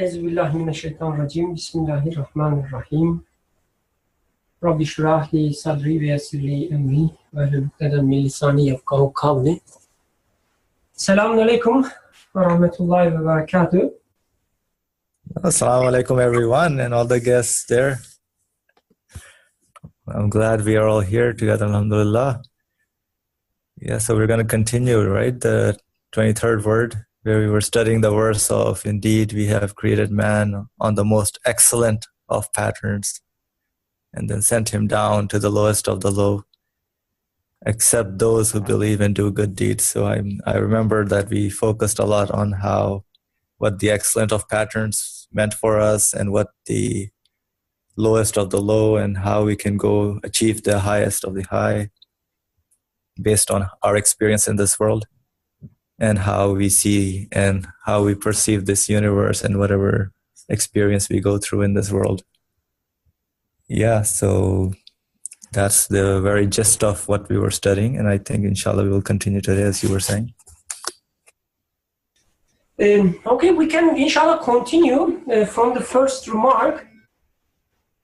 أعوذ بالله من الشيطان الرجيم بسم الله الرحمن الرحيم رب اشرح لي صدري ويسر لي أمري واحلل عقدة من لساني يفقهوا قولي. Assalamu alaikum wa rahmatullahi wa barakatuh. Assalamu alaikum everyone and all the guests there. I'm glad we are all here together, alhamdulillah. Yeah, so we're going to continue, right? The 23rd word, where we were studying the verse of, indeed, we have created man on the most excellent of patterns and then sent him down to the lowest of the low, except those who believe and do good deeds. So I remember that we focused a lot on what the excellent of patterns meant for us and what the lowest of the low and how we can go achieve the highest of the high based on our experience in this world and how we see and how we perceive this universe and whatever experience we go through in this world. Yeah, so that's the very gist of what we were studying, and I think inshallah we will continue today as you were saying. Okay, we can inshallah continue from the first remark.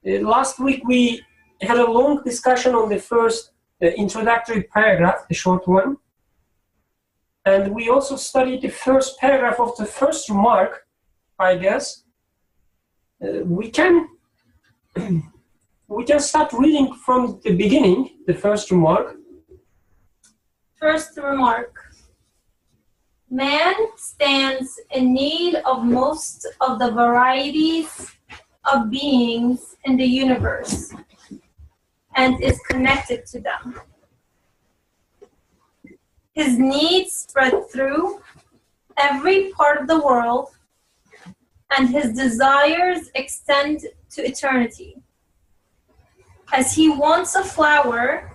Last week we had a long discussion on the first introductory paragraph, the short one. And we also studied the first paragraph of the first remark, I guess. We can start reading from the beginning, the first remark. First remark. Man stands in need of most of the varieties of beings in the universe and is connected to them. His needs spread through every part of the world, and his desires extend to eternity. As he wants a flower,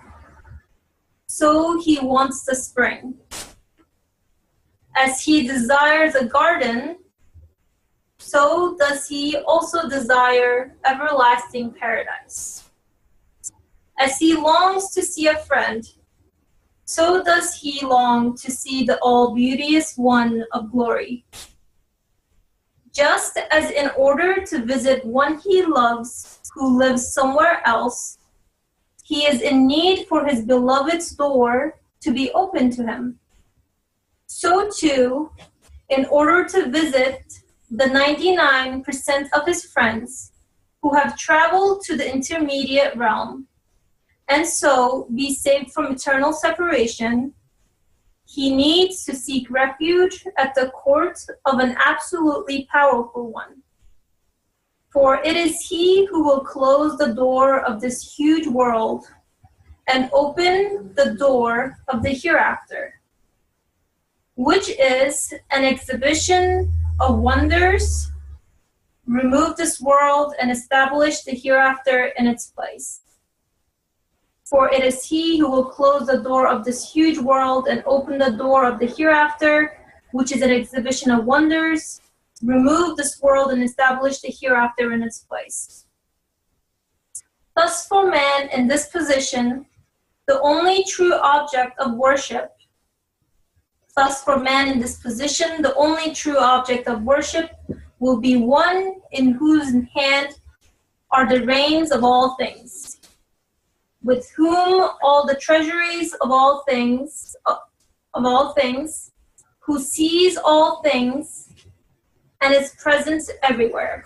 so he wants the spring. As he desires a garden, so does he also desire everlasting paradise. As he longs to see a friend, so does he long to see the all-beauteous one of glory. Just as in order to visit one he loves who lives somewhere else, he is in need for his beloved's door to be open to him. So too, in order to visit the 99% of his friends who have traveled to the intermediate realm, and so be saved from eternal separation, he needs to seek refuge at the court of an absolutely powerful one. For it is he who will close the door of this huge world and open the door of the hereafter, which is an exhibition of wonders, remove this world and establish the hereafter in its place. For it is he who will close the door of this huge world and open the door of the hereafter, which is an exhibition of wonders, remove this world and establish the hereafter in its place. Thus for man in this position, the only true object of worship, will be one in whose hand are the reins of all things, with whom all the treasuries of all things, who sees all things and is present everywhere,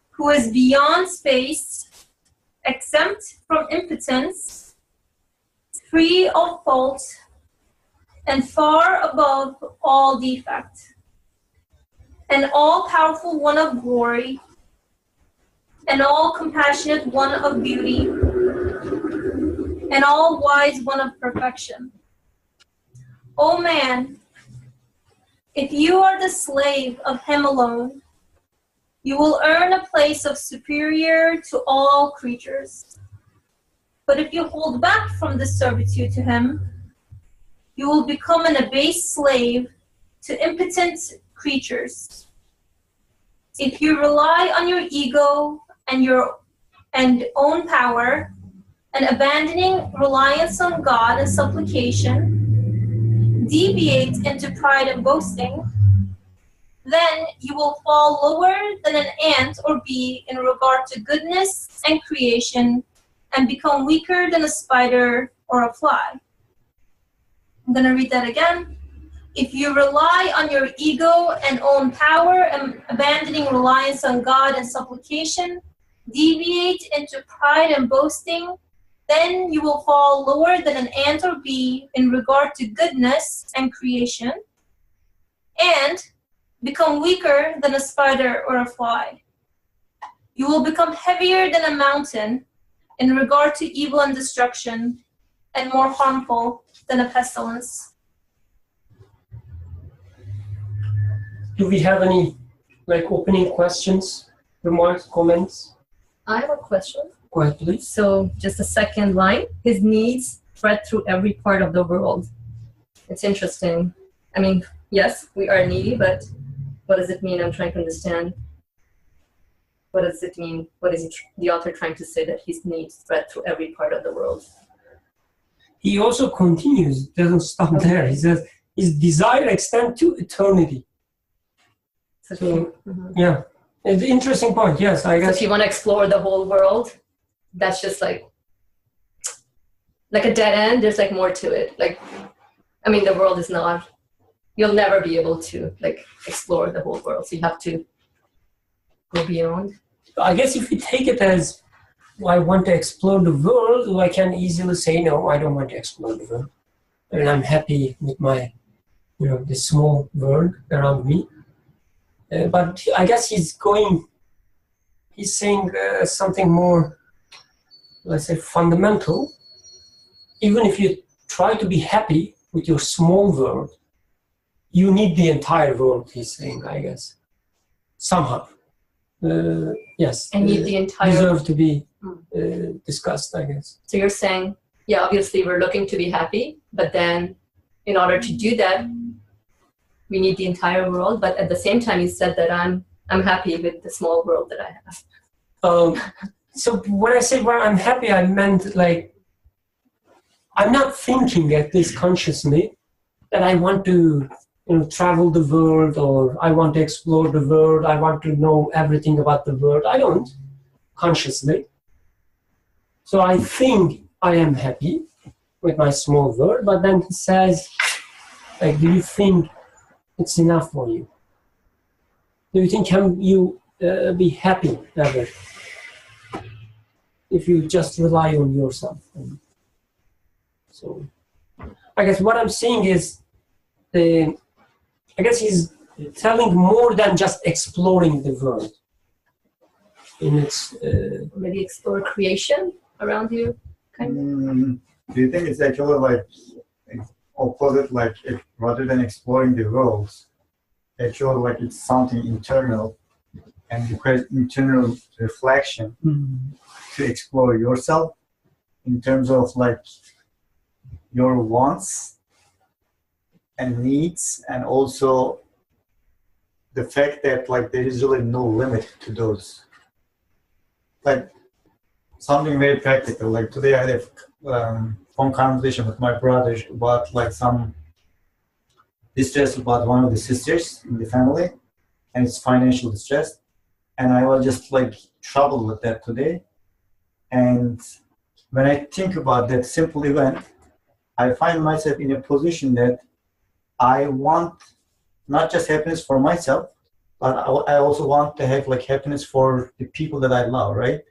who is beyond space, exempt from impotence, free of fault, and far above all defect, an all-powerful one of glory, an all-compassionate one of beauty, an all-wise one of perfection. O man, if you are the slave of him alone, you will earn a place of superior to all creatures. But if you hold back from this servitude to him, you will become an abased slave to impotent creatures. If you rely on your ego and your own power, and abandoning reliance on God and supplication, deviate into pride and boasting, then you will fall lower than an ant or bee in regard to goodness and creation, and become weaker than a spider or a fly. I'm going to read that again. If you rely on your ego and own power, and abandoning reliance on God and supplication, deviate into pride and boasting, then you will fall lower than an ant or bee in regard to goodness and creation, and become weaker than a spider or a fly. You will become heavier than a mountain in regard to evil and destruction, and more harmful than a pestilence. Do we have any opening questions, remarks, comments? I have a question. Go ahead, please. So just the second line, his needs spread through every part of the world. It's interesting. I mean, yes, we are needy, but what does it mean? I'm trying to understand. What does it mean? What is the author trying to say that his needs spread through every part of the world? He also continues, doesn't stop there. He says, his desire extends to eternity. So, yeah, it's an interesting point. Yes, I guess. So if you want to explore the whole world, that's just like a dead end. There's more to it. The world is not, you'll never be able to explore the whole world. So you have to go beyond. I guess if you take it as, I want to explore the world, I can easily say, no, I don't want to explore the world. And I'm happy with my, the small world around me. But I guess he's saying something more, let's say, fundamental. Even if you try to be happy with your small world, you need the entire world, he's saying, I guess. Somehow. Yes. And need the entire deserve to be discussed, I guess. So you're saying, yeah, obviously we're looking to be happy, but then in order to do that, we need the entire world. But at the same time, you said that I'm happy with the small world that I have. So when I say I'm happy, I meant I'm not thinking, at least consciously, that I want to travel the world, or I want to explore the world, I want to know everything about the world. I don't, consciously. So I think I am happy with my small world, but then he says, do you think it's enough for you? Do you think can you be happy ever if you just rely on yourself? So I guess what I'm saying is, I guess he's telling more than just exploring the world. In its maybe explore creation around you, kind of. Do you think it's actually opposite, rather than exploring the world, actually it's something internal and requires internal reflection to explore yourself in terms of your wants and needs, and also the fact that there is really no limit to those. Something very practical. Today I had a phone conversation with my brother about some distress about one of the sisters in the family, and it's financial distress. And I was just troubled with that today. And when I think about that simple event, I find myself in a position that I want not just happiness for myself, but I also want to have happiness for the people that I love, right?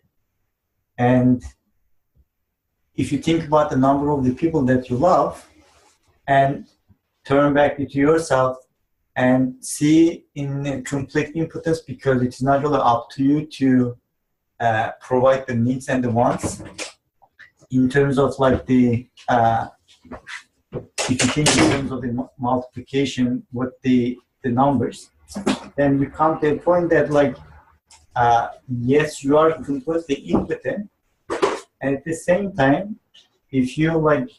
And if you think about the number of the people that you love and turn back into yourself and see in complete impotence, because it's not really up to you to provide the needs and the wants in terms of if you think in terms of the multiplication with the numbers, then you come to a point that yes, you are completely impotent, and at the same time, if you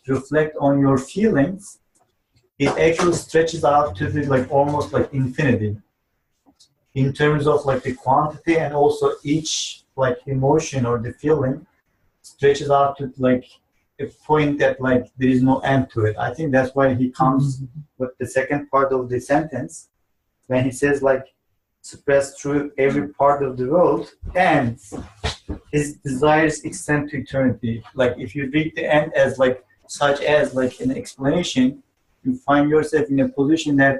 reflect on your feelings, it actually stretches out to the almost infinity in terms of the quantity, and also each emotion or the feeling stretches out to a point that there is no end to it. I think that's why he comes with the second part of the sentence when he says spreads through every part of the world, and his desires extend to eternity. Like if you read the end as like such as like an explanation, you find yourself in a position that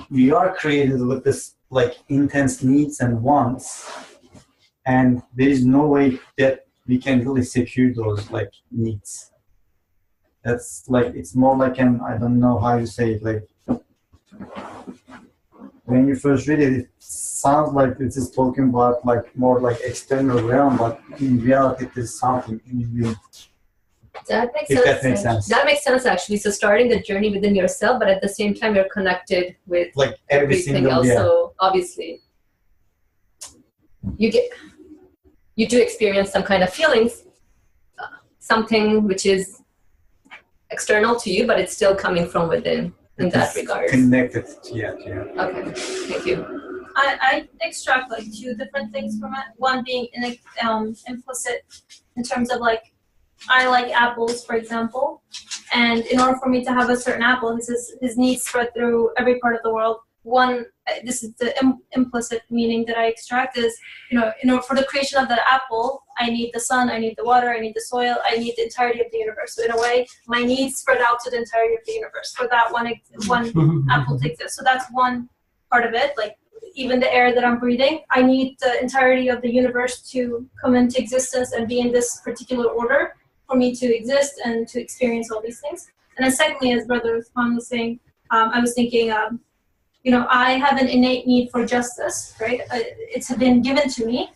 we are created with this like intense needs and wants, and there is no way that we can really secure those like needs. That's like, it's more like an, I don't know how you say it, like when you first read it, it sounds like it is talking about like more like external realm, but in reality it is something in you. That makes If sense. that makes sense. That makes sense actually. So starting the journey within yourself, but at the same time you're connected with Like every everything single, else. yeah. So obviously you do experience some kind of feelings, something which is external to you, but it's still coming from within in It that is regard. connected, yeah. Okay, thank you. I extract like two different things from it. One being implicit in terms of like, I like apples, for example, and in order for me to have a certain apple, his needs spread through every part of the world. One, this is the implicit meaning that I extract is, for the creation of that apple, I need the sun, I need the water, I need the soil, I need the entirety of the universe. So in a way, my needs spread out to the entirety of the universe. For that one apple to exist. So that's one part of it. Like even the air that I'm breathing, I need the entirety of the universe to come into existence and be in this particular order for me to exist and to experience all these things. And then secondly, as Brother Usman was saying, I was thinking, I have an innate need for justice, right? It's been given to me,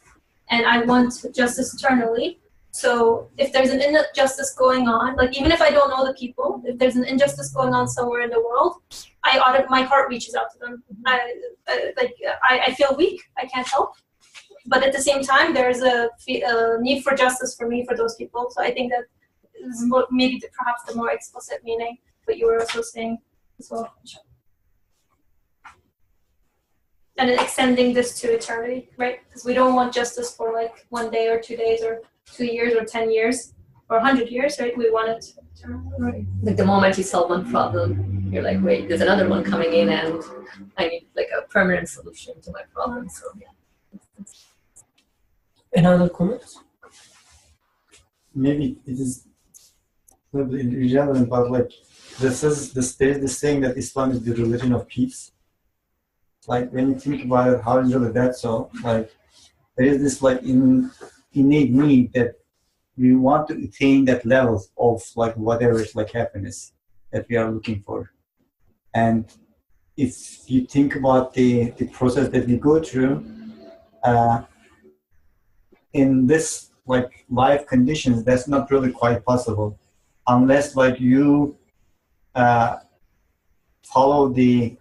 and I want justice eternally. So if there's an injustice going on, like even if I don't know the people, if there's an injustice going on somewhere in the world, my heart reaches out to them. I feel weak. I can't help. But at the same time, there's a need for justice for me, for those people. So I think that is maybe perhaps the more explicit meaning, but you were also saying as well. And extending this to eternity, right? Because we don't want justice for like 1 day or 2 days or 2 years or 10 years or 100 years, right? We want it eternally, right? Like the moment you solve one problem, you're like, wait, there's another one coming in and I need like a permanent solution to my problem. So yeah. Another comment? Maybe it is a little bit irrelevant, but like there's this saying that Islam is the religion of peace. Like when you think about it, how is really that so? Like there is this like innate need that we want to attain that level of like whatever is like happiness that we are looking for. And if you think about the process that we go through, in this like life conditions, that's not really quite possible unless like you follow the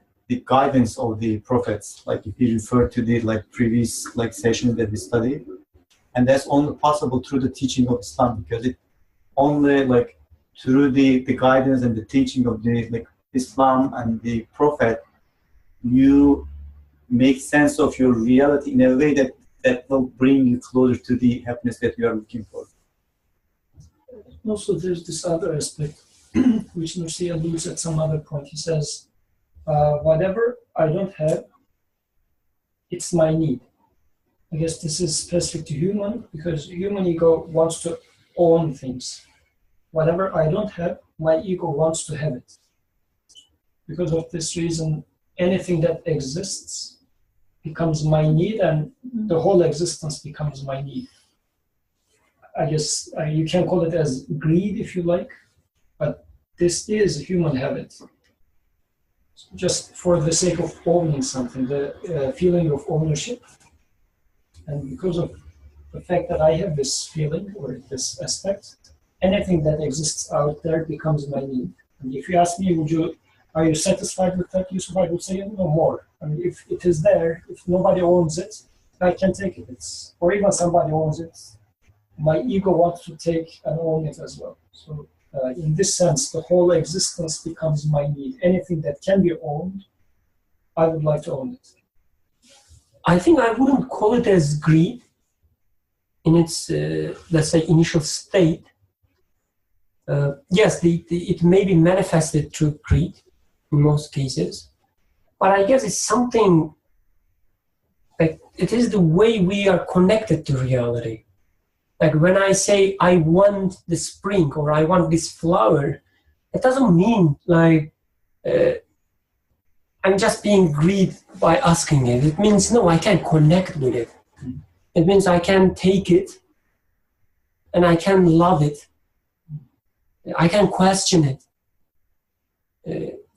guidance of the prophets, like if you refer to the like previous like session that we studied, and that's only possible through the teaching of Islam, because it only like through the guidance and the teaching of the like Islam and the prophet, you make sense of your reality in a way that will bring you closer to the happiness that you are looking for. Also, there's this other aspect, which Nursi alludes at some other point. He says, whatever I don't have, it's my need. I guess this is specific to human, because human ego wants to own things. Whatever I don't have, my ego wants to have it. Because of this reason, anything that exists becomes my need, and the whole existence becomes my need. I guess you can call it as greed if you like, but this is a human habit. Just for the sake of owning something, the feeling of ownership. And because of the fact that I have this feeling or this aspect, anything that exists out there becomes my need. And if you ask me, are you satisfied with that, Yusuf? I would say no more. I mean, if it is there, if nobody owns it, I can take it. Or even somebody owns it, my ego wants to take and own it as well. So in this sense, the whole existence becomes my need. Anything that can be owned, I would like to own it. I think I wouldn't call it as greed in its, let's say, initial state. Yes, it may be manifested through greed in most cases, but I guess it's something like it is the way we are connected to reality. Like when I say I want the spring or I want this flower, it doesn't mean like I'm just being greedy by asking it. It means no, I can connect with it. It means I can take it and I can love it. I can question it.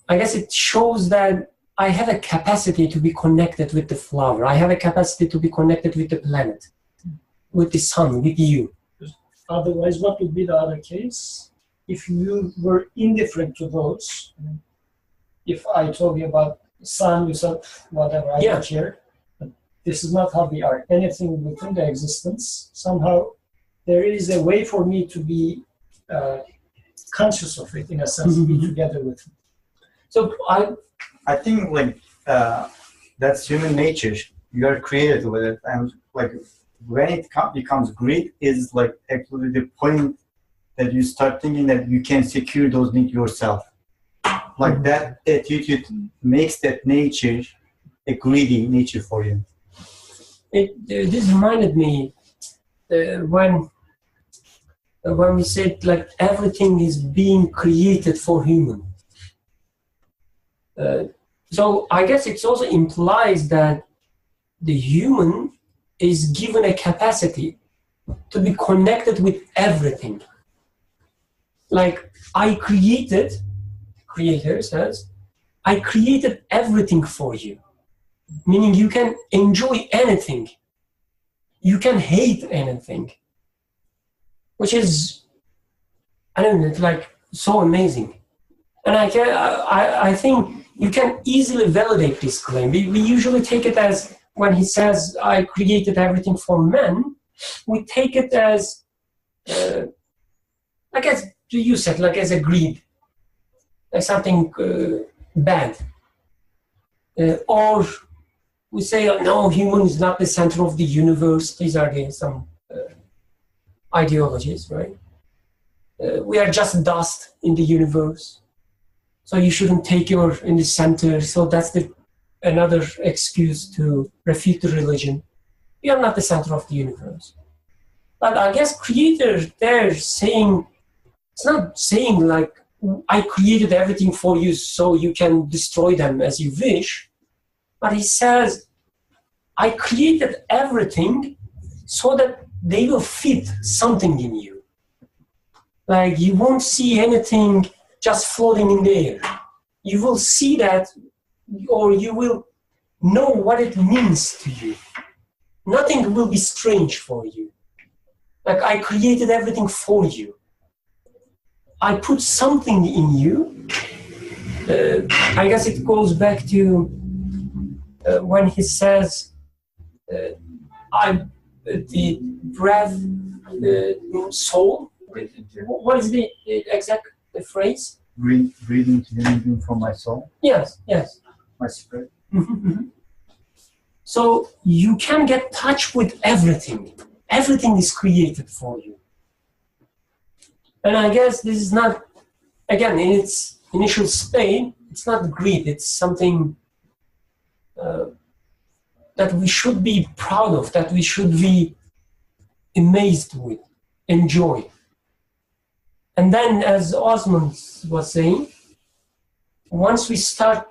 I guess it shows that I have a capacity to be connected with the flower. I have a capacity to be connected with the planet, with the sun, with you. Otherwise, what would be the other case? If you were indifferent to those, if I told you about the sun, you said, whatever, I don't care. But this is not how we are. Anything within the existence, somehow there is a way for me to be conscious of it, in a sense, be together with it. So I think like that's human nature. You are created with it, and like when it becomes greed, is like actually the point that you start thinking that you can secure those needs yourself. Like that attitude makes that nature a greedy nature for you. This reminded me when we said like everything is being created for human. So I guess it also implies that the human is given a capacity to be connected with everything. Like Creator says, I created everything for you. Meaning you can enjoy anything. You can hate anything. Which is, I don't know, it's like so amazing. And I think you can easily validate this claim. We usually take it as, when he says, I created everything for men, we take it as, I guess you said, like as a greed, like something bad. Or we say, oh, no, human is not the center of the universe. These are some ideologies, right? We are just dust in the universe. So you shouldn't take your in the center. So that's another excuse to refute the religion. We are not the center of the universe. But I guess Creator there saying, it's not saying like, I created everything for you so you can destroy them as you wish. But he says, I created everything so that they will fit something in you. Like you won't see anything just floating in the air. You will see that, or you will know what it means to you. Nothing will be strange for you. Like I created everything for you. I put something in you. I guess it goes back to when he says, the breath, soul. What is the exact phrase? Breathing to living from my soul. Yes. My spirit. So you can get touch with everything. Everything is created for you. And I guess this is not, again, in its initial state, it's not greed. It's something that we should be proud of, that we should be amazed with, enjoy. And then, as Osman was saying, once we start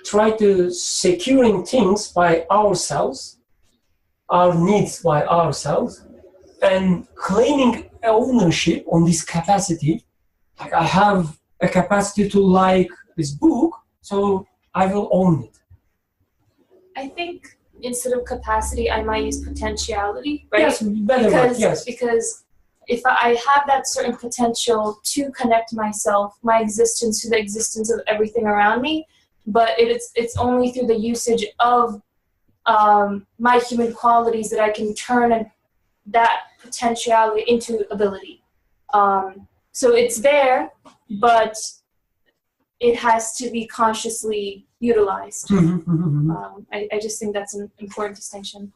try to securing things by ourselves, our needs by ourselves, and claiming ownership on this capacity, like I have a capacity to like this book, so I will own it. I think instead of capacity, I might use potentiality, right? Yes, better word, yes. Because if I have that certain potential to connect myself, my existence to the existence of everything around me, but it's only through the usage of my human qualities that I can turn that potentiality into ability. So it's there, but it has to be consciously utilized. I just think that's an important distinction.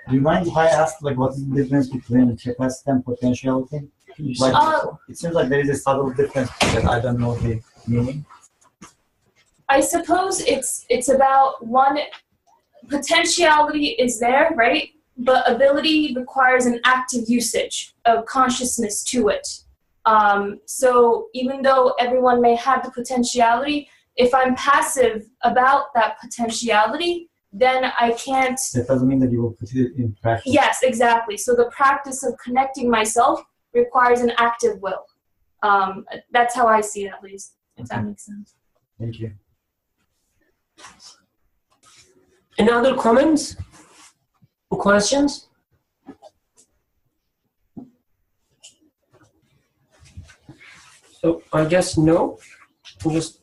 Do you mind if I ask, like, what is the difference between capacity and potentiality? Like, it seems like there is a subtle difference that I don't know the meaning. I suppose it's about one, potentiality is there, right? But ability requires an active usage of consciousness to it. So even though everyone may have the potentiality, if I'm passive about that potentiality, then I can't. That doesn't mean that you will put it in practice. Yes, exactly. So the practice of connecting myself requires an active will. That's how I see it, at least, if that makes sense. Thank you. Any other comments or questions? So I guess no. I'm just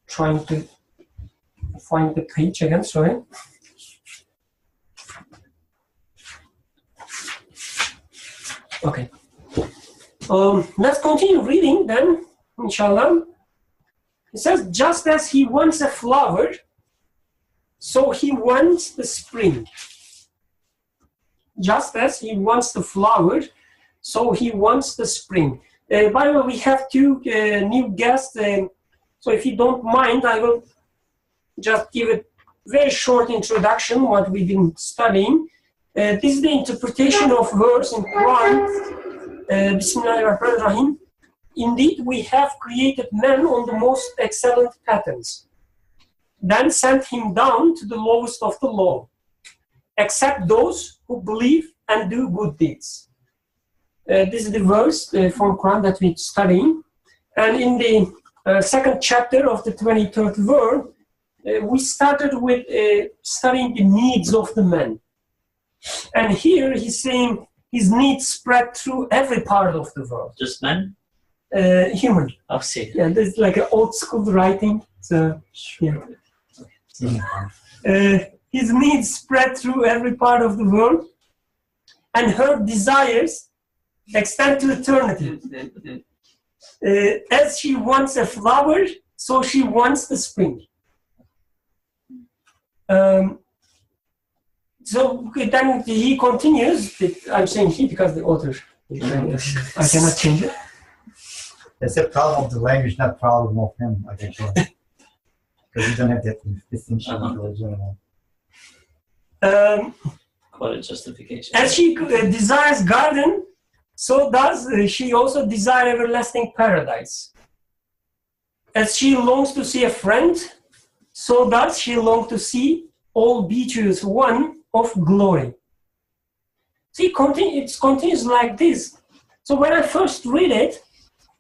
trying to find the page again, sorry. Okay. Let's continue reading then, inshallah. It says, just as he wants a flower, so he wants the spring. Just as he wants the flower, so he wants the spring. By the way, we have two new guests, so if you don't mind, I will just give a very short introduction what we've been studying. This is the interpretation of verse in Quran. Bismillahirrahmanirrahim. Indeed, we have created man on the most excellent patterns, then sent him down to the lowest of the low, except those who believe and do good deeds. This is the verse from Quran that we're studying. And in the second chapter of the 23rd verse, we started with studying the needs of the man. And here he's saying his needs spread through every part of the world. Just men? Human. Oh, see. Yeah, this is like an old school writing. So, yeah. His needs spread through every part of the world, and her desires extend to eternity. As she wants a flower, so she wants the spring. So then he continues. I'm saying he because the author. I cannot change it. It's a problem of the language, not problem of him, I think. Because you don't have that distinction in the original. Quite a justification. As she desires garden, so does she also desire everlasting paradise. As she longs to see a friend, so does she long to see all beauteous one of glory. See, it continues like this. So when I first read it,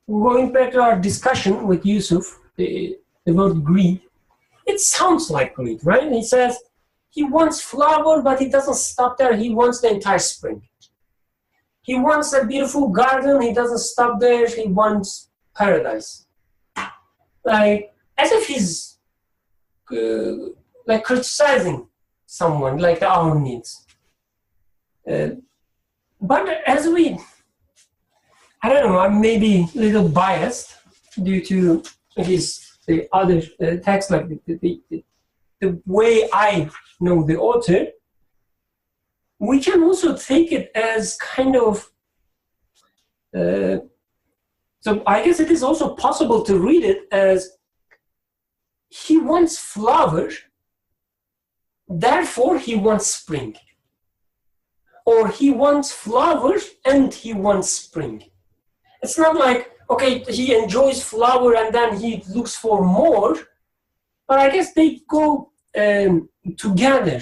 going back to our discussion with Yusuf, the word greed, it sounds like greed, right? He says he wants flower, but he doesn't stop there. He wants the entire spring. He wants a beautiful garden. He doesn't stop there. He wants paradise. Like, as if he's like criticizing someone, like our needs. But as we, I don't know, I'm maybe a little biased due to the other text, like the way I know the author. We can also take it as kind of, so I guess it is also possible to read it as he wants flower, therefore he wants spring. Or he wants flower and he wants spring. It's not like, okay, he enjoys flower and then he looks for more, but I guess they go together.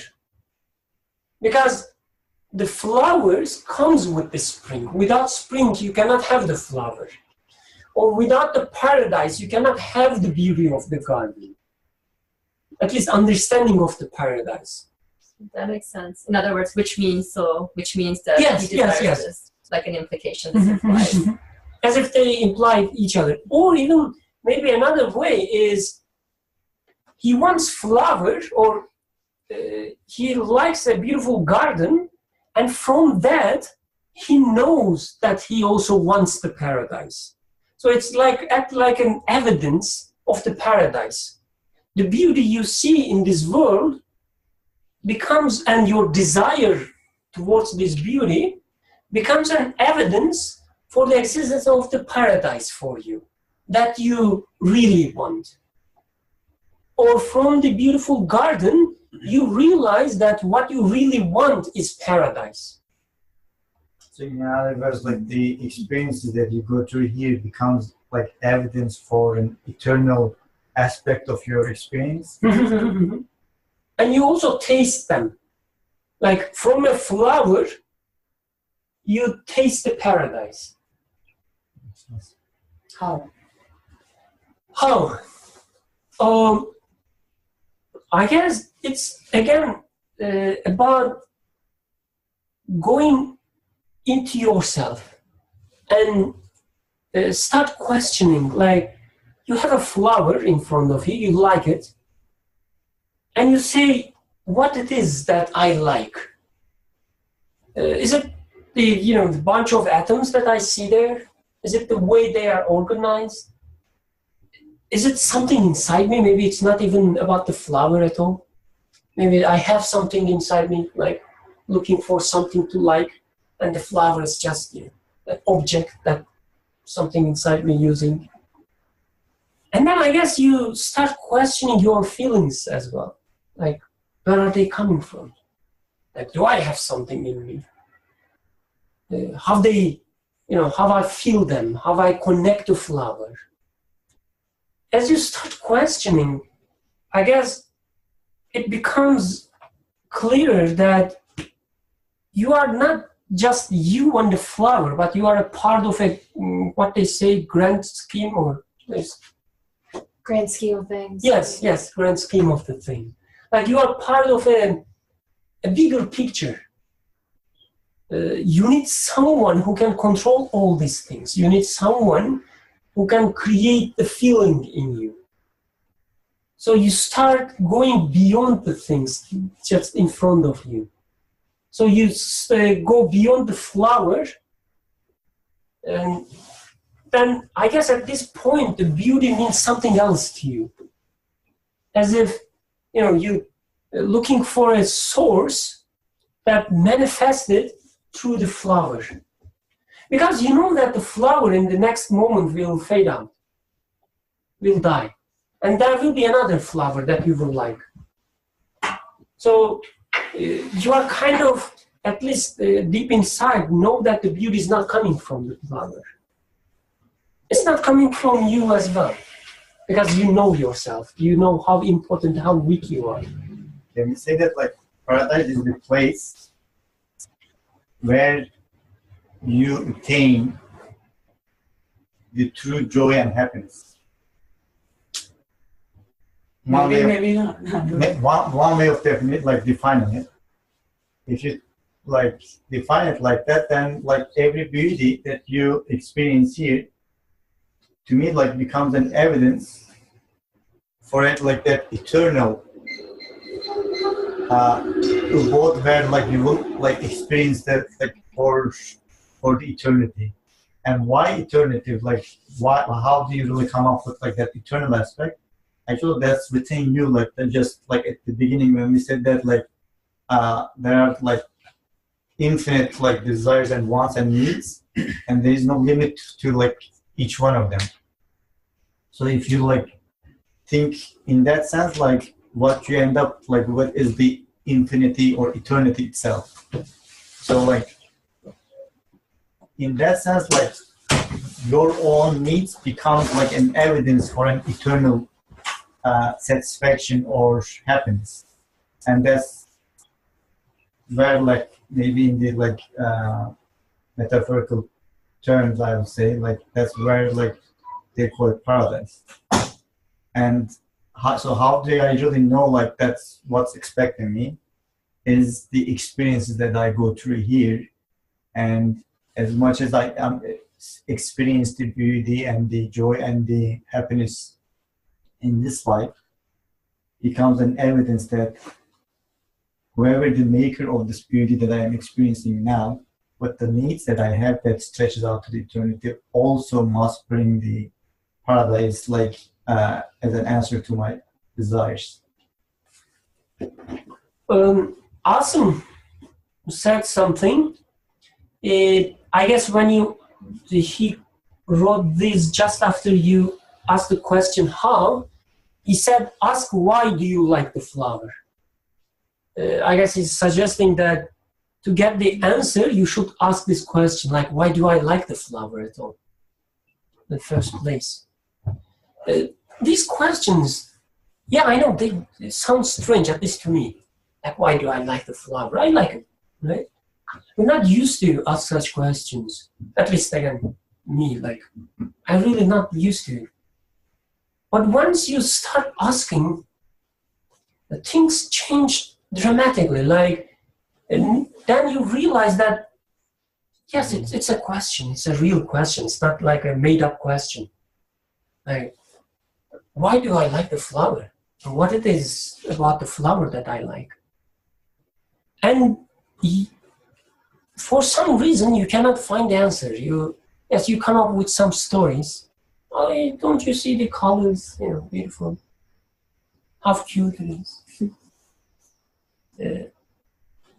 Because the flowers comes with the spring. Without spring, you cannot have the flower. Or without the paradise, you cannot have the beauty of the garden. At least understanding of the paradise. That makes sense. In other words, which means that Yes, he desires yes. this, like an implication. This implies. As if they imply each other. Or even maybe another way is he wants flower, or he likes a beautiful garden, and from that he knows that he also wants the paradise. So it's like an evidence of the paradise. The beauty you see in this world becomes, and your desire towards this beauty becomes an evidence for the existence of the paradise for you that you really want. Or from the beautiful garden, you realize that what you really want is paradise. So in other words, like the experiences that you go through here becomes like evidence for an eternal aspect of your experience. And you also taste them. Like from a flower, you taste the paradise. How? How? I guess it's again about going into yourself and start questioning. Like you have a flower in front of you, you like it, and you say, what it is that I like? Is it the bunch of atoms that I see there? Is it the way they are organized? Is it something inside me? Maybe it's not even about the flower at all. Maybe I have something inside me, like looking for something to like, and the flower is just an object that something inside me using. And then I guess you start questioning your feelings as well. Like, where are they coming from? Like, do I have something in me? How I feel them, how I connect to flower. As you start questioning, I guess it becomes clear that you are not just you and the flower, but you are a part of a, what they say, grand scheme or... Grand scheme of things. Yes, grand scheme of the thing. Like you are part of a bigger picture. You need someone who can control all these things. You need someone who can create the feeling in you. So you start going beyond the things just in front of you. So you go beyond the flower, and then I guess at this point the beauty means something else to you. As if, you looking for a source that manifested through the flower. Because you know that the flower in the next moment will fade out, will die. And there will be another flower that you will like. So you are kind of, at least deep inside, know that the beauty is not coming from the flower. It's not coming from you as well. Because you know yourself. You know how important, how weak you are. Can we say that like paradise is the place where you attain the true joy and happiness? Maybe not. One way of defining it. If you define it like that, then every beauty that you experience here, to me, becomes an evidence for it, that eternal abode where you will experience that for the eternity. And why eternity? How do you really come up with that eternal aspect? Actually, that's within you. Just at the beginning when we said that there are infinite desires and wants and needs, and there is no limit to each one of them. So if you think in that sense, what you end up what is the infinity or eternity itself. So in that sense, your own needs become an evidence for an eternal satisfaction or happiness, and that's where maybe in the metaphorical terms I would say that's where they call it paradise. And how do I really know that's what's expecting me is the experiences that I go through here. And as much as I experience the beauty and the joy and the happiness in this life, becomes an evidence that whoever the maker of this beauty that I am experiencing now, what the needs that I have that stretches out to the eternity, also must bring the paradise as an answer to my desires. Awesome. said something. I guess when he wrote this just after you asked the question how, he said, ask why do you like the flower? I guess he's suggesting that to get the answer, you should ask this question, like, why do I like the flower at all in the first place? These questions, yeah, I know, they sound strange, at least to me. Like, why do I like the flower? I like it, right? We're not used to ask such questions. At least, again, me, like, I'm really not used to it. But once you start asking, things change dramatically. Like, and then you realize that, yes, it's a question. It's a real question. It's not like a made-up question. Like, why do I like the flower? And what it is about the flower that I like? And for some reason, you cannot find the answer. Yes, you come up with some stories. Oh, don't you see the colors? Beautiful. How cute it is.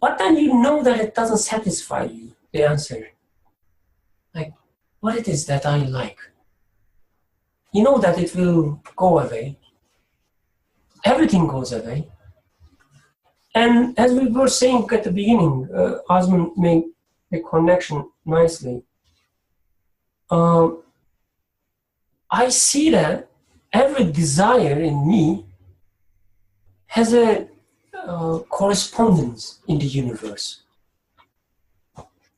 But then you know that it doesn't satisfy you, the answer. Like, what it is that I like. You know that it will go away. Everything goes away. And as we were saying at the beginning, Osman made the connection nicely. I see that every desire in me has a correspondence in the universe.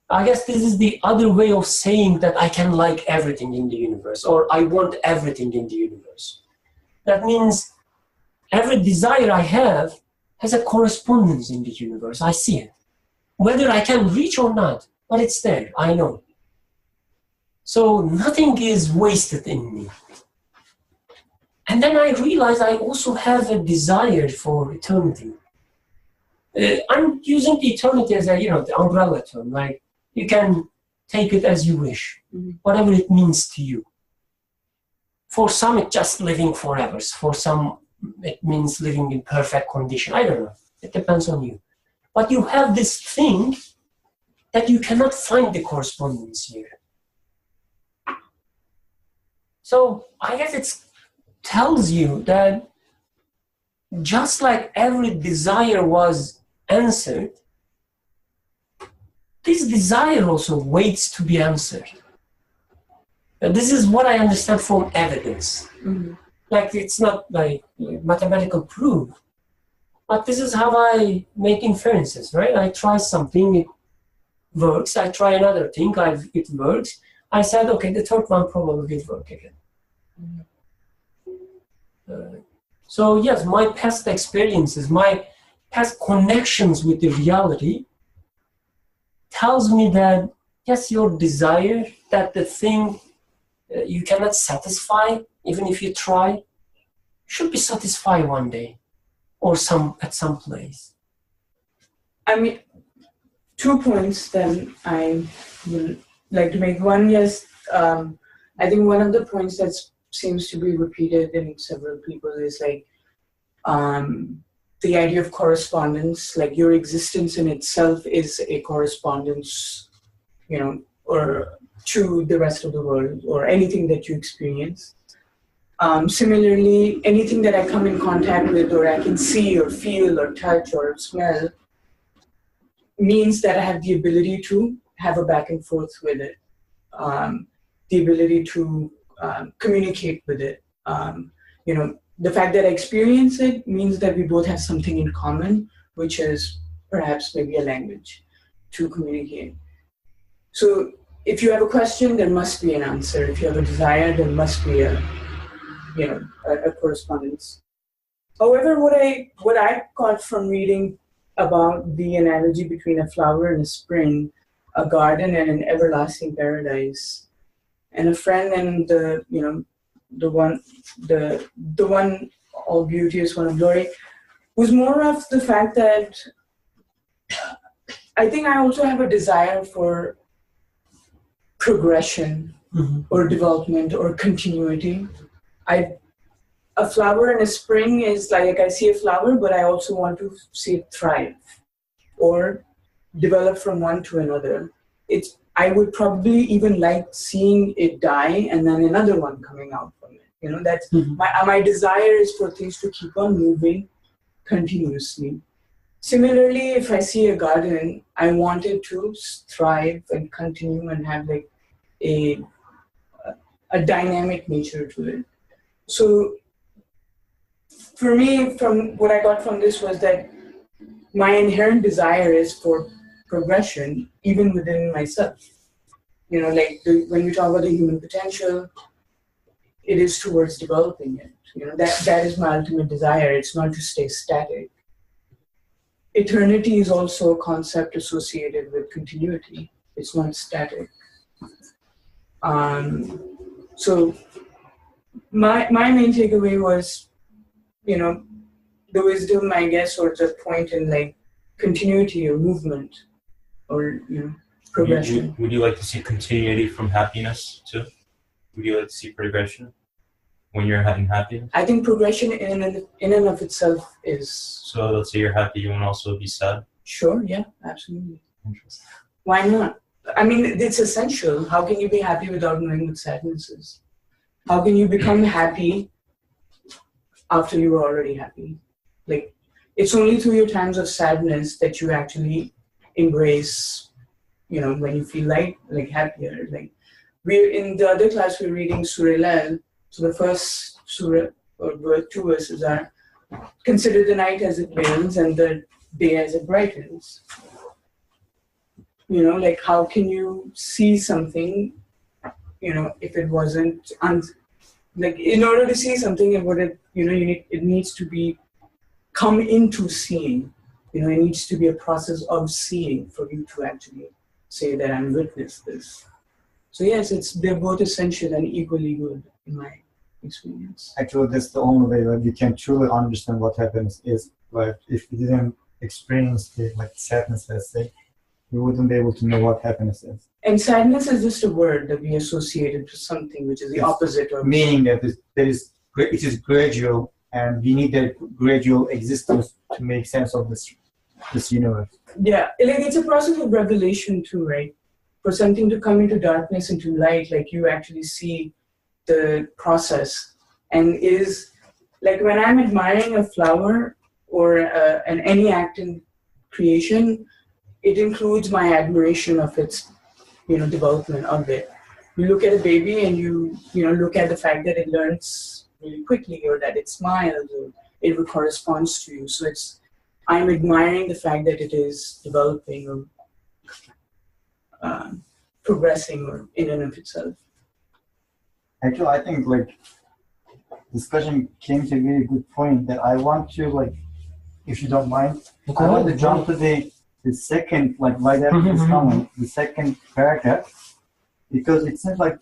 I guess this is the other way of saying that I can like everything in the universe, or I want everything in the universe. That means every desire I have has a correspondence in the universe. I see it. Whether I can reach or not, but it's there, I know. So nothing is wasted in me. And then I realize I also have a desire for eternity. I'm using the eternity as the umbrella term. Like, you can take it as you wish, whatever it means to you. For some, it's just living forever. For some, it means living in perfect condition. I don't know. It depends on you. But you have this thing that you cannot find the correspondence here. So I guess it tells you that just like every desire was answered, this desire also waits to be answered. This is what I understand from evidence. Like, it's not like mathematical proof, but this is how I make inferences, right? I try something, it works. I try another thing, it works. I said, okay, the third one probably will work again. So yes, my past experiences, my past connections with the reality tells me that, yes, your desire, that the thing you cannot satisfy, even if you try, should be satisfied one day, or at some place. I mean, 2 points then I would like to make. One, yes, I think one of the points that seems to be repeated in several people is like the idea of correspondence, like your existence in itself is a correspondence, or to the rest of the world or anything that you experience. Similarly, anything that I come in contact with, or I can see or feel or touch or smell, means that I have the ability to have a back and forth with it, the ability to communicate with it. The fact that I experience it means that we both have something in common, which is perhaps maybe a language to communicate. So if you have a question, there must be an answer. If you have a desire, there must be a correspondence. However, what I got from reading about the analogy between a flower and a spring, a garden and an everlasting paradise, and a friend and the one all beauteous, one of glory, was more of the fact that I think I also have a desire for progression or development or continuity. A flower in a spring is like I see a flower, but I also want to see it thrive. Or develop from one to another. I would probably even like seeing it die and then another one coming out from it. You know, that's my desire is for things to keep on moving continuously. Similarly, if I see a garden, I want it to thrive and continue and have like a dynamic nature to it. So for me, from what I got from this was that my inherent desire is for progression, even within myself. You know, like when we talk about the human potential, it is towards developing it. You know, that is my ultimate desire. It's not to stay static. Eternity is also a concept associated with continuity. It's not static. So my main takeaway was, you know, the wisdom, I guess, or the point in like continuity or movement or, you know, progression. Would you like to see continuity from happiness too? Would you like to see progression when you're having happiness? I think progression in and of itself is... So let's say you're happy, you want to also be sad? Sure, yeah, absolutely. Interesting. Why not? I mean, it's essential. How can you be happy without knowing what sadness is? How can you become happy after you were already happy? Like, it's only through your times of sadness that you actually embrace, you know, when you feel like happier. Like, we're in the other class, we're reading Surah Al. So the first surah, or 2 verses are, consider the night as it wanes and the day as it brightens. You know, like how can you see something, you know, if it wasn't, like in order to see something, it needs to be come into seeing. You know, it needs to be a process of seeing for you to actually say that I'm witness this. So yes, they're both essential and equally good in my experience. Actually, that's the only way that you can truly understand what happiness is. Like, if you didn't experience the sadness, let's say, you wouldn't be able to know what happiness is. And sadness is just a word that we associate to something which is the opposite of... Meaning that it is gradual, and we need that gradual existence to make sense of this universe. Yeah, like it's a process of revelation too, right? For something to come into darkness, into light, like you actually see the process. And is like when I'm admiring a flower or any act in creation, it includes my admiration of its, you know, development of it. You look at a baby and you look at the fact that it learns really quickly, or that it smiles, or it corresponds to you. So I'm admiring the fact that it is developing or progressing or in and of itself. Actually, I think discussion came to a very good point that I want to if you don't mind, I want to jump to the second, right after this comment, the second paragraph, because it seems like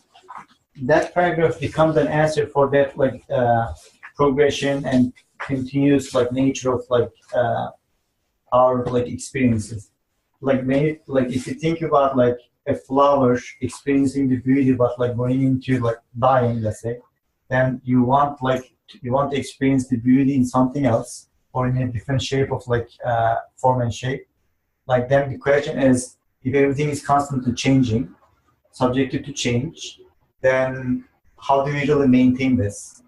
that paragraph becomes an answer for that progression and continuous nature of our experiences. If you think about a flower experiencing the beauty but going into dying, let's say, then you want to experience the beauty in something else or in a different shape of form and shape. Then the question is, if everything is constantly changing, subjected to change, then how do we really maintain this?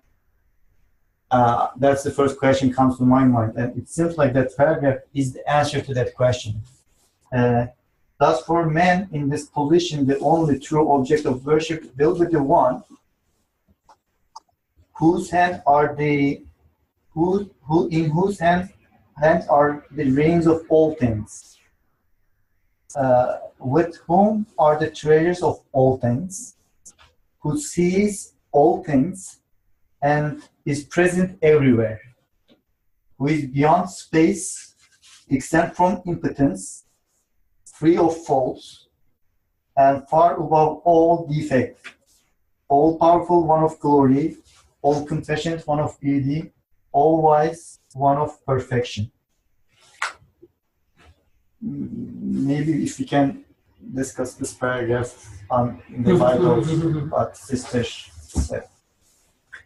That's the first question comes to my mind, and it seems like that paragraph is the answer to that question. Thus, for men in this position, the only true object of worship will be the one whose hands are in whose hands are the reins of all things, with whom are the treasures of all things, who sees all things and is present everywhere, who is beyond space, exempt from impotence, free of faults, and far above all defect, all powerful, one of glory, all confessions, one of beauty, all wise, one of perfection. Maybe if we can discuss this paragraph in the light of what Sister said.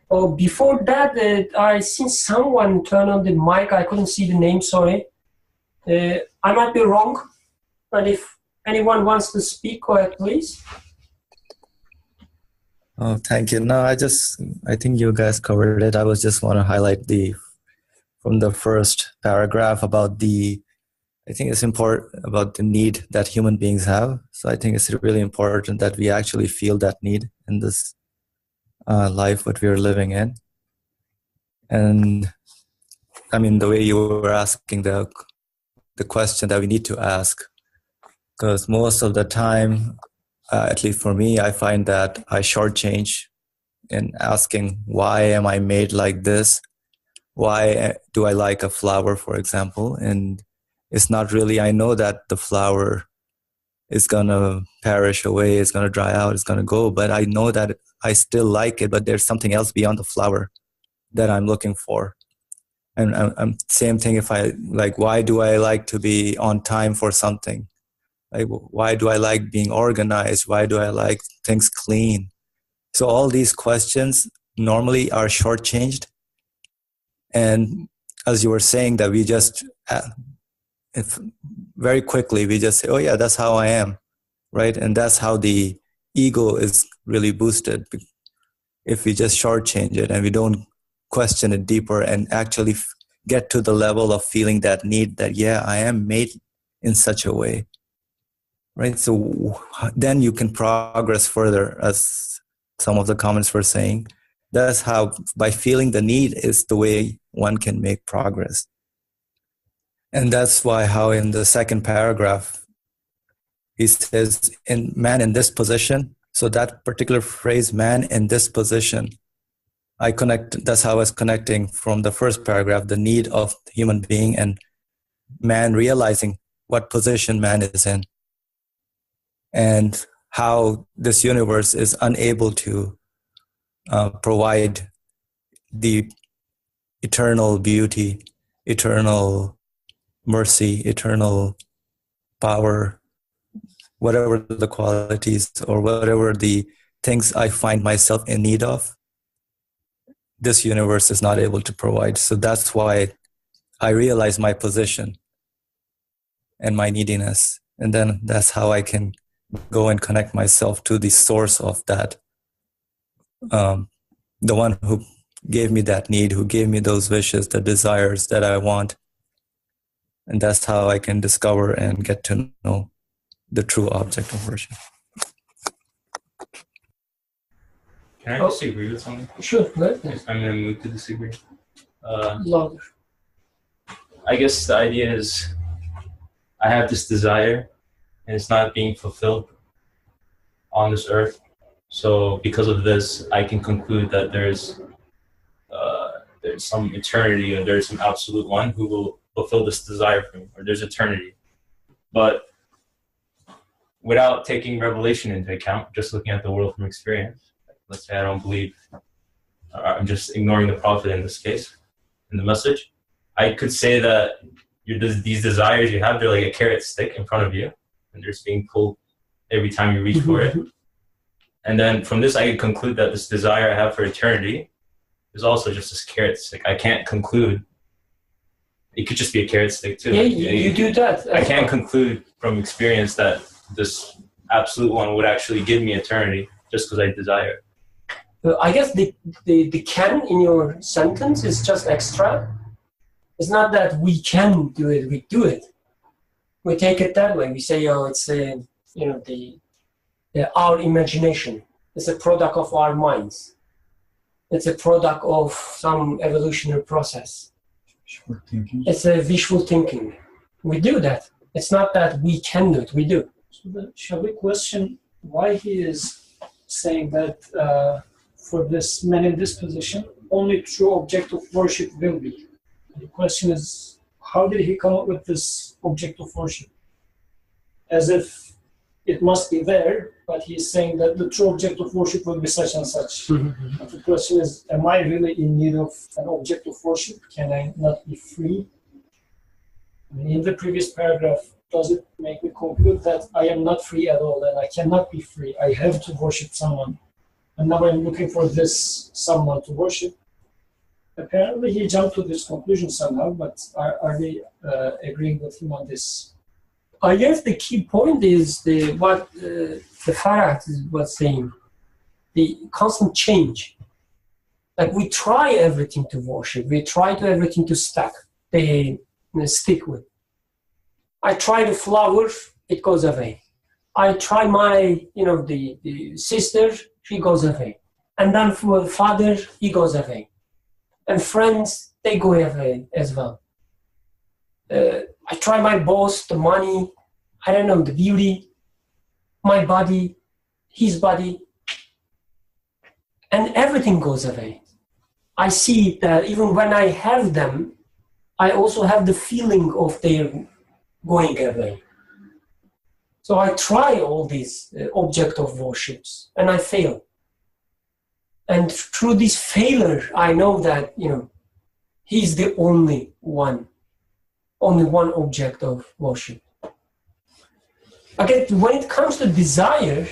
Oh, before that, I seen someone turn on the mic. I couldn't see the name, sorry. I might be wrong. And if anyone wants to speak, go ahead, please. Oh, thank you. No, I think you guys covered it. I was just want to highlight from the first paragraph about I think it's important about the need that human beings have. So I think it's really important that we actually feel that need in this life what we are living in. And I mean, the way you were asking the question that we need to ask, because most of the time, at least for me, I find that I shortchange in asking, why am I made like this? Why do I like a flower, for example? And it's not really, I know that the flower is going to perish away, it's going to dry out, it's going to go, but I know that I still like it, but there's something else beyond the flower that I'm looking for. And I'm same thing if I like, why do I like to be on time for something? Like, why do I like being organized? Why do I like things clean? So all these questions normally are shortchanged. And as you were saying, that we just, if very quickly, we just say, oh yeah, that's how I am, right? And that's how the ego is really boosted. If we just shortchange it and we don't question it deeper and actually get to the level of feeling that need that, yeah, I am made in such a way, right? So then you can progress further, as some of the comments were saying. That's how, by feeling the need, is the way one can make progress. And that's why how in the second paragraph, he says, in man in this position. So that particular phrase, man in this position, that's how I was connecting from the first paragraph, the need of the human being and man realizing what position man is in, and how this universe is unable to provide the eternal beauty, eternal mercy, eternal power, whatever the qualities or whatever the things I find myself in need of, this universe is not able to provide. So that's why I realize my position and my neediness. And then that's how I can go and connect myself to the source of that, the one who gave me that need, who gave me those wishes, the desires that I want. And that's how I can discover and get to know the true object of worship. Can I disagree with something? Sure, right? I'm in a mood to disagree. Louder. I guess the idea is I have this desire and it's not being fulfilled on this earth. So because of this, I can conclude that there's some eternity, or there's some absolute one who will fulfill this desire for me, or there's eternity. But without taking revelation into account, just looking at the world from experience, let's say I don't believe, I'm just ignoring the prophet in this case, in the message, I could say that these desires you have, they're like a carrot stick in front of you, and they're just being pulled every time you reach for it. And then from this, I could conclude that this desire I have for eternity is also just this carrot stick. I can't conclude. It could just be a carrot stick too. Yeah, you do that. I can't conclude from experience that this absolute one would actually give me eternity just because I desire. I guess the can in your sentence is just extra. It's not that we can do it, we do it. We take it that way. We say, oh, it's our imagination. It's a product of our minds. It's a product of some evolutionary process. Wishful thinking. It's a wishful thinking. We do that. It's not that we can do it, we do. So shall we question why he is saying that for this man in this position, only true object of worship will be? The question is, how did he come up with this object of worship? As if it must be there, but he's saying that the true object of worship will be such and such. But the question is, am I really in need of an object of worship? Can I not be free? I mean, in the previous paragraph, does it make me conclude that I am not free at all and I cannot be free? I have to worship someone. And now I'm looking for this someone to worship. Apparently he jumped to this conclusion somehow, but are we agreeing with him on this? I guess the key point is what the Farah was saying, the constant change. Like we try everything to worship, we try to everything to stick with. I try the flower, it goes away. I try my, the sister, she goes away. And then for the father, he goes away. And friends, they go away as well. I try my boss, the money, I don't know, the beauty, my body, his body, and everything goes away. I see that even when I have them, I also have the feeling of their going away. So I try all these object of worships, and I fail. And through this failure, I know that, he's the only one object of worship. Again, when it comes to desire,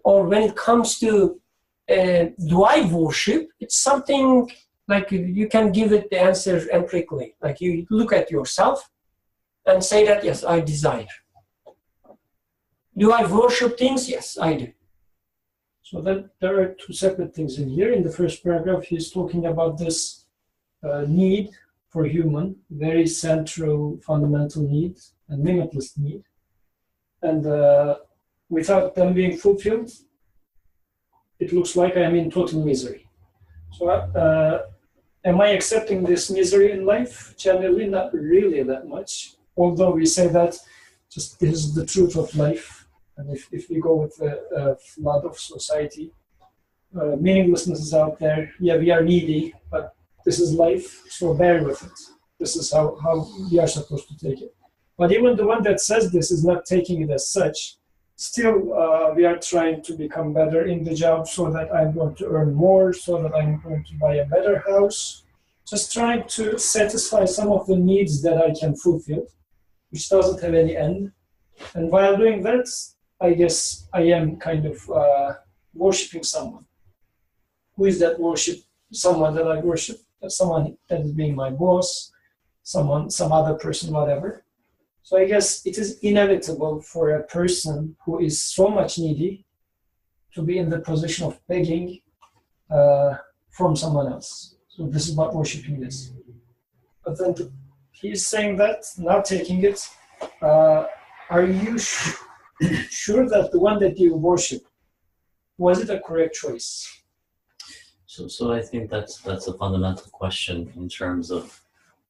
or when it comes to do I worship, it's something like you can give it the answer empirically. Like you look at yourself and say that, yes, I desire. Do I worship things? Yes, I do. So that there are two separate things in here. In the first paragraph, he's talking about this need for human, very central, fundamental need, and limitless need. And without them being fulfilled, it looks like I am in total misery. So am I accepting this misery in life? Generally, not really that much. Although we say that just this is the truth of life. And if we go with the flood of society, meaninglessness is out there. Yeah, we are needy, but this is life, so bear with it. This is how we are supposed to take it. But even the one that says this is not taking it as such. Still, we are trying to become better in the job so that I'm going to earn more, so that I'm going to buy a better house. Just trying to satisfy some of the needs that I can fulfill, which doesn't have any end. And while doing that, I guess I am kind of worshiping someone. Who is that worship? Someone that I worship? Someone that is being my boss, some other person, whatever. So I guess it is inevitable for a person who is so much needy to be in the position of begging from someone else. So this is what worshiping is. But then he's saying that, not taking it. Are you sure that the one that you worship, was it a correct choice? So I think that's a fundamental question in terms of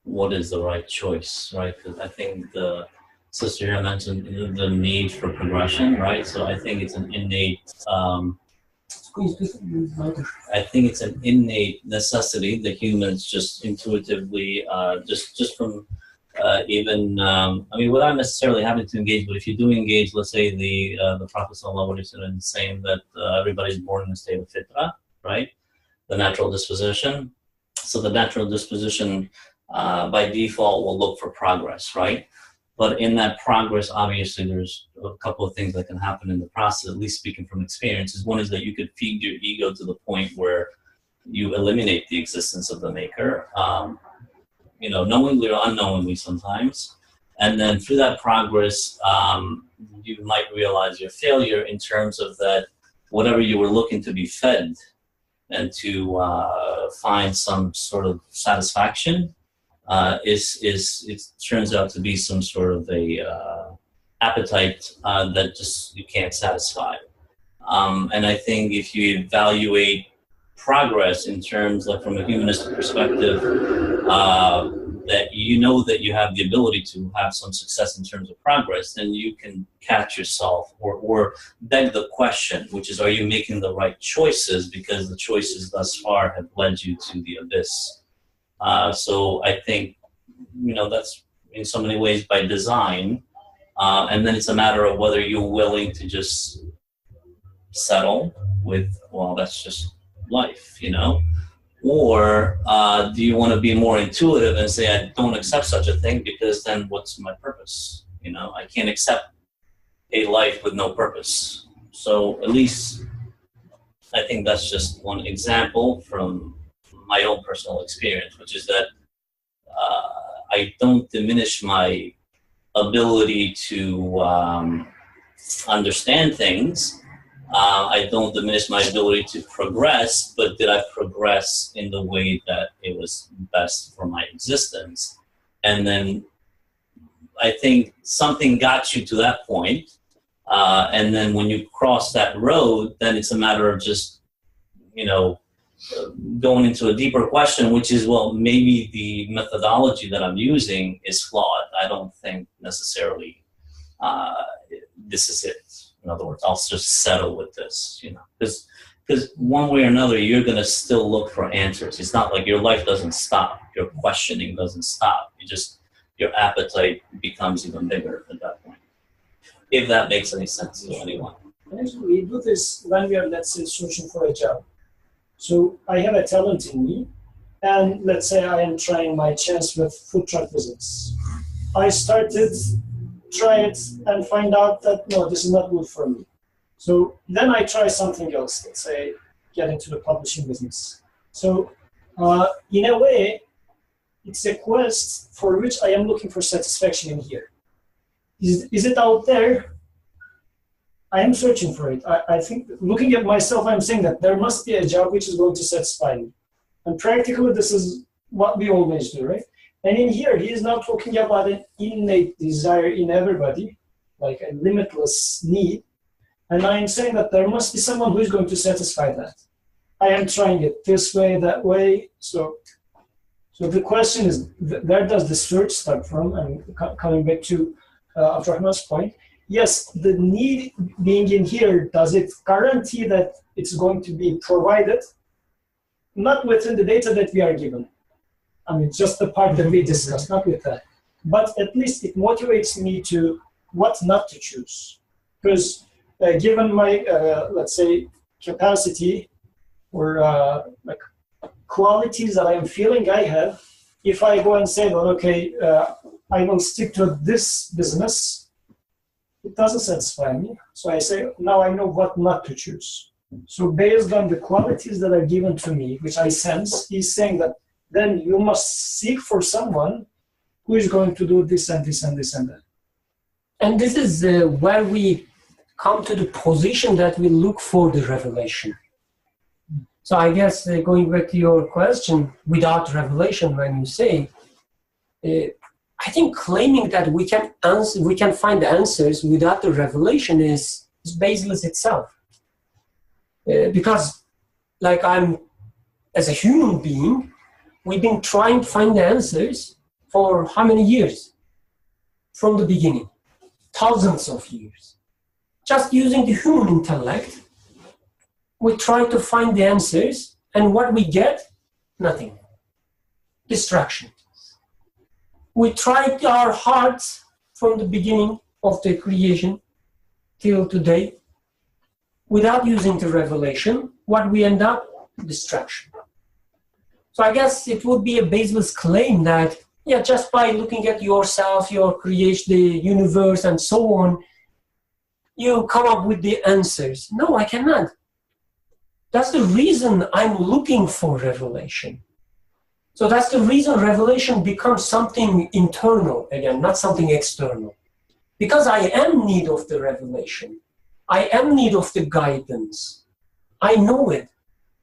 what is the right choice, right? Because I think the sister here mentioned the need for progression, right? So I think it's an innate. I think it's an innate necessity that humans just intuitively, just from even. I mean, without necessarily having to engage, but if you do engage, let's say the Prophet sallallahu alaihi wasallam is saying that everybody's born in a state of fitrah, right? The natural disposition. So the natural disposition by default will look for progress, right? But in that progress, obviously, there's a couple of things that can happen in the process, at least speaking from experiences. One is that you could feed your ego to the point where you eliminate the existence of the maker, knowingly or unknowingly sometimes. And then through that progress, you might realize your failure in terms of that whatever you were looking to be fed and to find some sort of satisfaction, it turns out to be some sort of a appetite that just you can't satisfy. And I think if you evaluate progress in terms, like from a humanistic perspective, that that you have the ability to have some success in terms of progress, then you can catch yourself or beg the question, which is, are you making the right choices? Because the choices thus far have led you to the abyss. So I think, that's in so many ways by design. And then it's a matter of whether you're willing to just settle with, well, that's just life, Or do you want to be more intuitive and say, I don't accept such a thing because then what's my purpose? I can't accept a life with no purpose. So at least I think that's just one example from my own personal experience, which is that I don't diminish my ability to understand things. I don't diminish my ability to progress, but did I progress in the way that it was best for my existence? And then I think something got you to that point. And then when you cross that road, then it's a matter of just, going into a deeper question, which is, well, maybe the methodology that I'm using is flawed. I don't think necessarily this is it. In other words, I'll just settle with this, because one way or another, you're going to still look for answers. It's not like your life doesn't stop. Your questioning doesn't stop. Your appetite becomes even bigger at that point. If that makes any sense to anyone. And actually, we do this when we are, let's say, searching for a job. So I have a talent in me, and let's say I am trying my chance with food truck business. I try it, and find out that, no, this is not good for me. So then I try something else, let's say, get into the publishing business. So in a way, it's a quest for which I am looking for satisfaction in here. Is it out there? I am searching for it. I think, looking at myself, I'm saying that there must be a job which is going to satisfy me. And practically, this is what we always do, right? And in here, he is now talking about an innate desire in everybody, like a limitless need. And I am saying that there must be someone who is going to satisfy that. I am trying it this way, that way. So the question is, where does the search start from? And coming back to Abdurrahman's point, yes, the need being in here, does it guarantee that it's going to be provided? Not within the data that we are given. I mean, just the part that we discussed, not with that. But at least it motivates me to what not to choose. Because given my, let's say, capacity or like qualities that I am feeling I have, if I go and say, well, okay, I will stick to this business, it doesn't satisfy me. So I say, now I know what not to choose. So based on the qualities that are given to me, which I sense, he's saying that then you must seek for someone who is going to do this and this and this and that. And this is where we come to the position that we look for the revelation. So I guess going back to your question, without revelation, when you say, I think claiming that we can find the answers without the revelation is baseless itself. Because, like as a human being, we've been trying to find the answers for how many years? From the beginning, thousands of years. Just using the human intellect, we try to find the answers, and what we get? Nothing. Distraction. We tried our hearts from the beginning of the creation till today. Without using the revelation, what we end up? Distraction. So I guess it would be a baseless claim that, yeah, just by looking at yourself, your creation, the universe, and so on, you come up with the answers. No, I cannot. That's the reason I'm looking for revelation. So that's the reason revelation becomes something internal, again, not something external. Because I am in need of the revelation. I am in need of the guidance. I know it.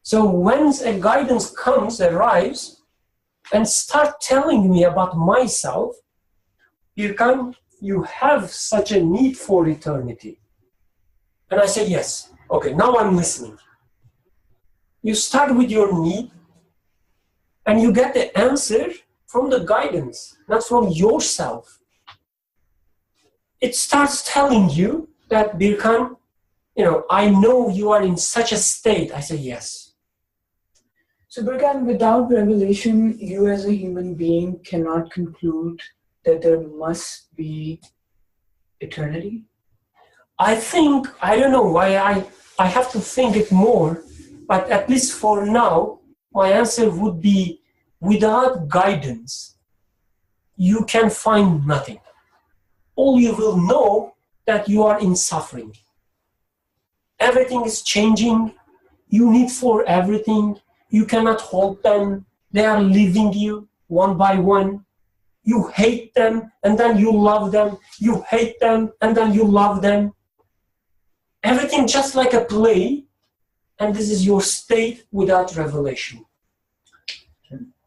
So when a guidance arrives, and start telling me about myself, you have such a need for eternity. And I say, yes. Okay, now I'm listening. You start with your need, and you get the answer from the guidance, not from yourself. It starts telling you that, Birkan, I know you are in such a state. I say, yes. So, Birkan, without revelation, you as a human being cannot conclude that there must be eternity? I don't know why I have to think it more, but at least for now, my answer would be, without guidance, you can find nothing. All you will know that you are in suffering. Everything is changing. You need for everything. You cannot hold them. They are leaving you one by one. you hate them, and then you love them. You hate them, and then you love them. Everything just like a play, and this is your state without revelation.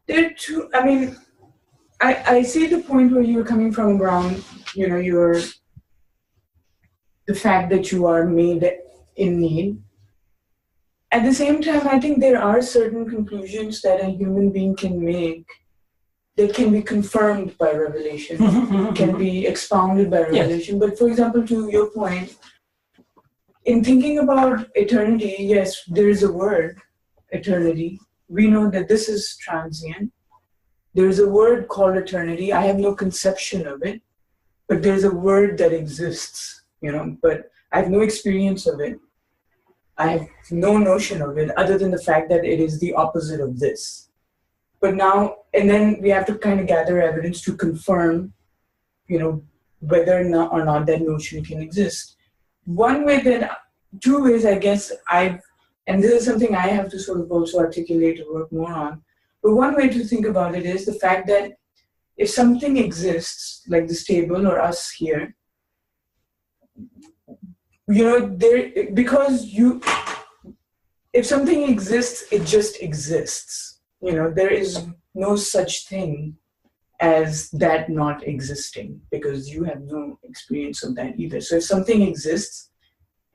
There are two, I mean, I see the point where you're coming from around, you know, the fact that you are made in need. At the same time, I think there are certain conclusions that a human being can make that can be confirmed by revelation, can be expounded by revelation. Yes. But for example, to your point, in thinking about eternity, yes, there is a word, eternity. We know that this is transient. There is a word called eternity. I have no conception of it, but there's a word that exists, you know, but I have no experience of it. I have no notion of it other than the fact that it is the opposite of this. But now, and then we have to kind of gather evidence to confirm, you know, whether or not that notion can exist. Two ways, I guess, and this is something I have to sort of also articulate or work more on. But one way to think about it is the fact that if something exists, like this table or us here, you know, if something exists, it just exists. You know, there is no such thing as that not existing, because you have no experience of that either. So if something exists,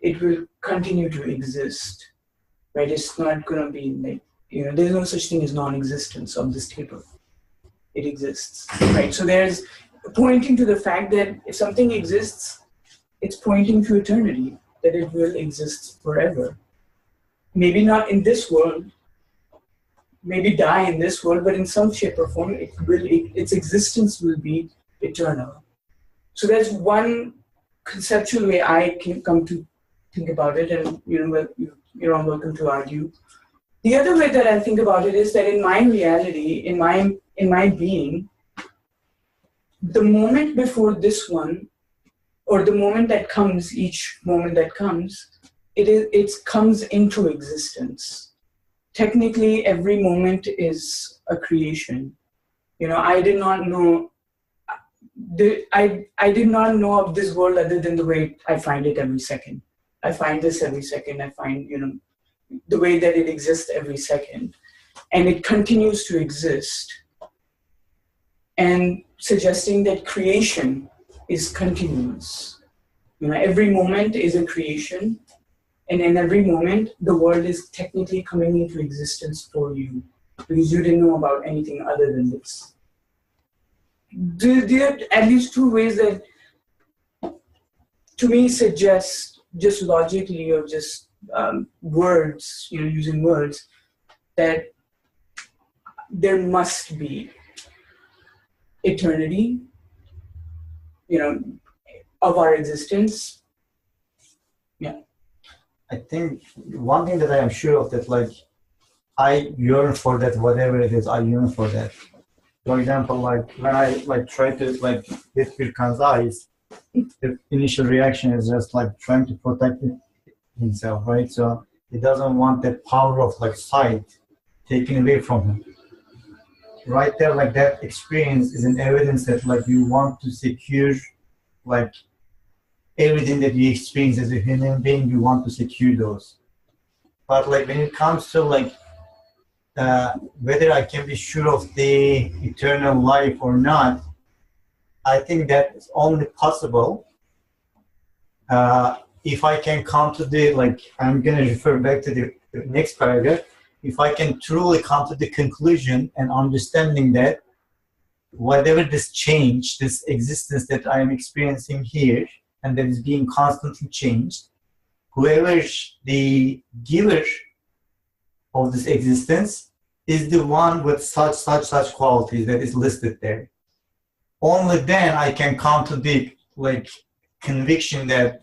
it will continue to exist, right? It's not going to be like, you know, there's no such thing as non-existence of this table. It exists, right? So there's pointing to the fact that if something exists, it's pointing to eternity, that it will exist forever. Maybe not in this world, maybe die in this world, but in some shape or form, its existence will be eternal. So that's one conceptual way I can come to think about it, and you know, you're all welcome to argue. The other way that I think about it is that in my reality, in my being, the moment before this one, or the moment that comes, each moment that comes, it comes into existence. Technically, every moment is a creation. You know, I did not know of this world other than the way I find it every second. I find this every second. I find, you know, the way that it exists every second. And it continues to exist. And suggesting that creation is continuous. You know, every moment is a creation. And in every moment, the world is technically coming into existence for you, because you didn't know about anything other than this. There are at least two ways that, to me, suggest, just logically or just words, you know, using words, that there must be eternity, you know, of our existence. Yeah. I think one thing that I am sure of, that like I yearn for that, whatever it is, I yearn for that. For example, like when I like try to like get Birkan's eyes, the initial reaction is just like trying to protect himself, right? So he doesn't want that power of like sight taken away from him. Right there, like that experience is an evidence that like you want to secure like everything that you experience as a human being, you want to secure those. But like when it comes to like whether I can be sure of the eternal life or not, I think that is only possible if I can come to the, like, I'm going to refer back to the next paragraph, if I can truly come to the conclusion and understanding that whatever this change, this existence that I am experiencing here, and that is being constantly changed, whoever the giver of this existence is the one with such qualities that is listed there. Only then I can come to the like conviction that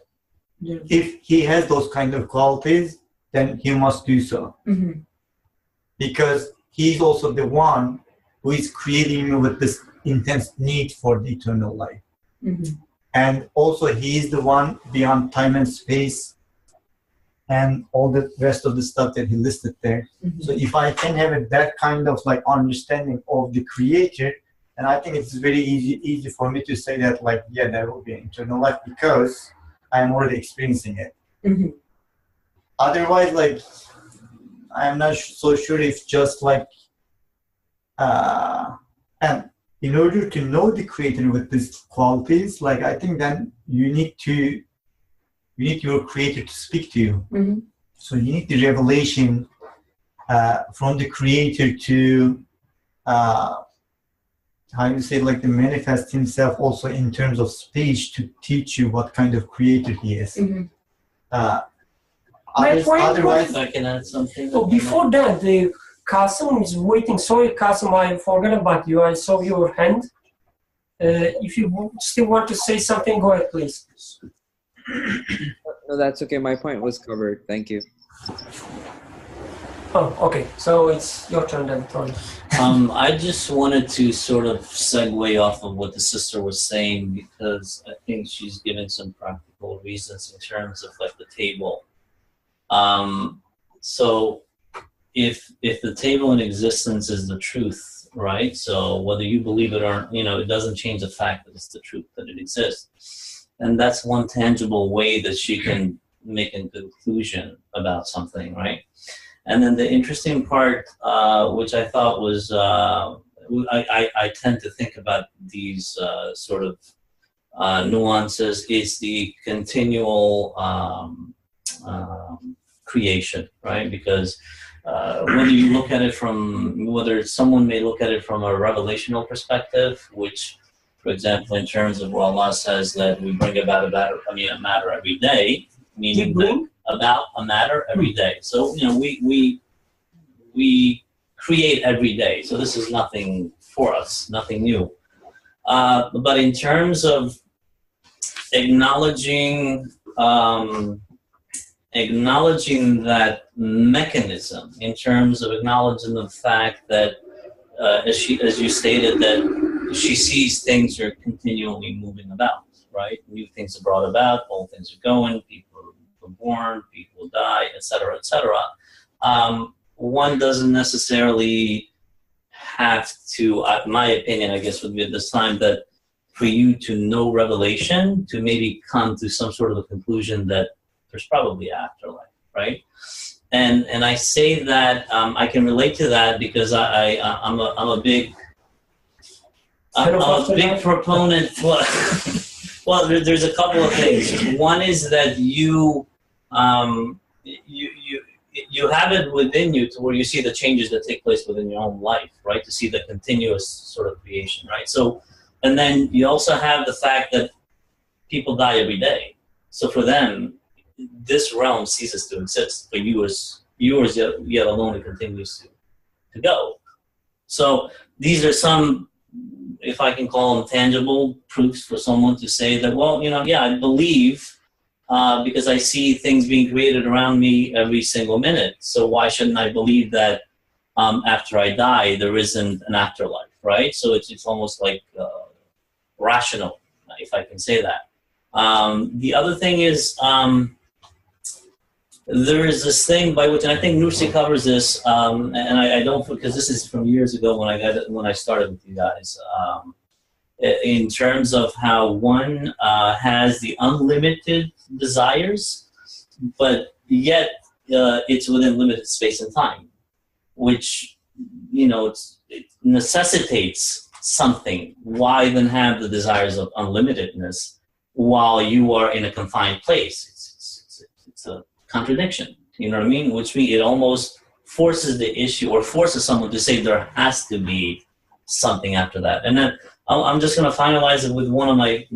if he has those kind of qualities, then he must do so. Mm-hmm. Because he's also the one who is creating me with this intense need for the eternal life. Mm-hmm. And also he is the one beyond time and space and all the rest of the stuff that he listed there. Mm-hmm. So if I can have that kind of like understanding of the creator, And I think it's very easy for me to say that, like, yeah, there will be an eternal life because I am already experiencing it. Mhm. Otherwise, like, I'm not so sure if just like, and in order to know the creator with these qualities, like, I think then you need your creator to speak to you. Mhm. So you need the revelation from the creator to, how you say, like, to manifest himself also in terms of speech to teach you what kind of creator he is. Mhm. Otherwise, If I can add something. So before that, Kasim is waiting. Sorry, Kasim, I forgot about you. I saw your hand. If you still want to say something, go ahead, please. No, that's okay. My point was covered. Thank you. Oh, okay. So it's your turn then, Tony. I just wanted to sort of segue off of what the sister was saying because I think she's giving some practical reasons in terms of like the table. So if the table in existence is the truth, right? So whether you believe it or, it doesn't change the fact that it's the truth, that it exists. And that's one tangible way that she can make a conclusion about something, right? And then the interesting part, which I thought was, I tend to think about these sort of nuances, is the continual creation, right? Because whether someone may look at it from a revelational perspective, which, for example, in terms of where Allah says that we bring about a matter every day, meaning that about a matter every day. So, we create every day. So this is nothing for us, nothing new. But in terms of acknowledging that mechanism, in terms of acknowledging the fact that, as you stated, that she sees things are continually moving about, right? New things are brought about, old things are going, people are born, people die, etc., etc. One doesn't necessarily have to, my opinion, I guess, would be at this time, that for you to know revelation, to maybe come to some sort of a conclusion that there's probably afterlife, right? And I say that I can relate to that because I'm a big proponent. Well, there's a couple of things. One is that you have it within you to where you see the changes that take place within your own life, right? To see the continuous sort of creation, right? So, and then you also have the fact that people die every day. So for them, this realm ceases to exist. For yours yet alone, it continues to go. So these are some, if I can call them tangible proofs for someone to say that, well, yeah, I believe because I see things being created around me every single minute. So why shouldn't I believe that after I die, there isn't an afterlife, right? So it's almost like rational, if I can say that. The other thing is, there is this thing by which, and I think Nursi covers this, and I don't, because this is from years ago when I started with you guys, in terms of how one has the unlimited desires, but yet it's within limited space and time, which, it necessitates something. Why then have the desires of unlimitedness while you are in a confined place? It's a contradiction, you know what I mean? Which means it almost forces the issue, or forces someone to say there has to be something after that. And then I'm just going to finalize it with one of my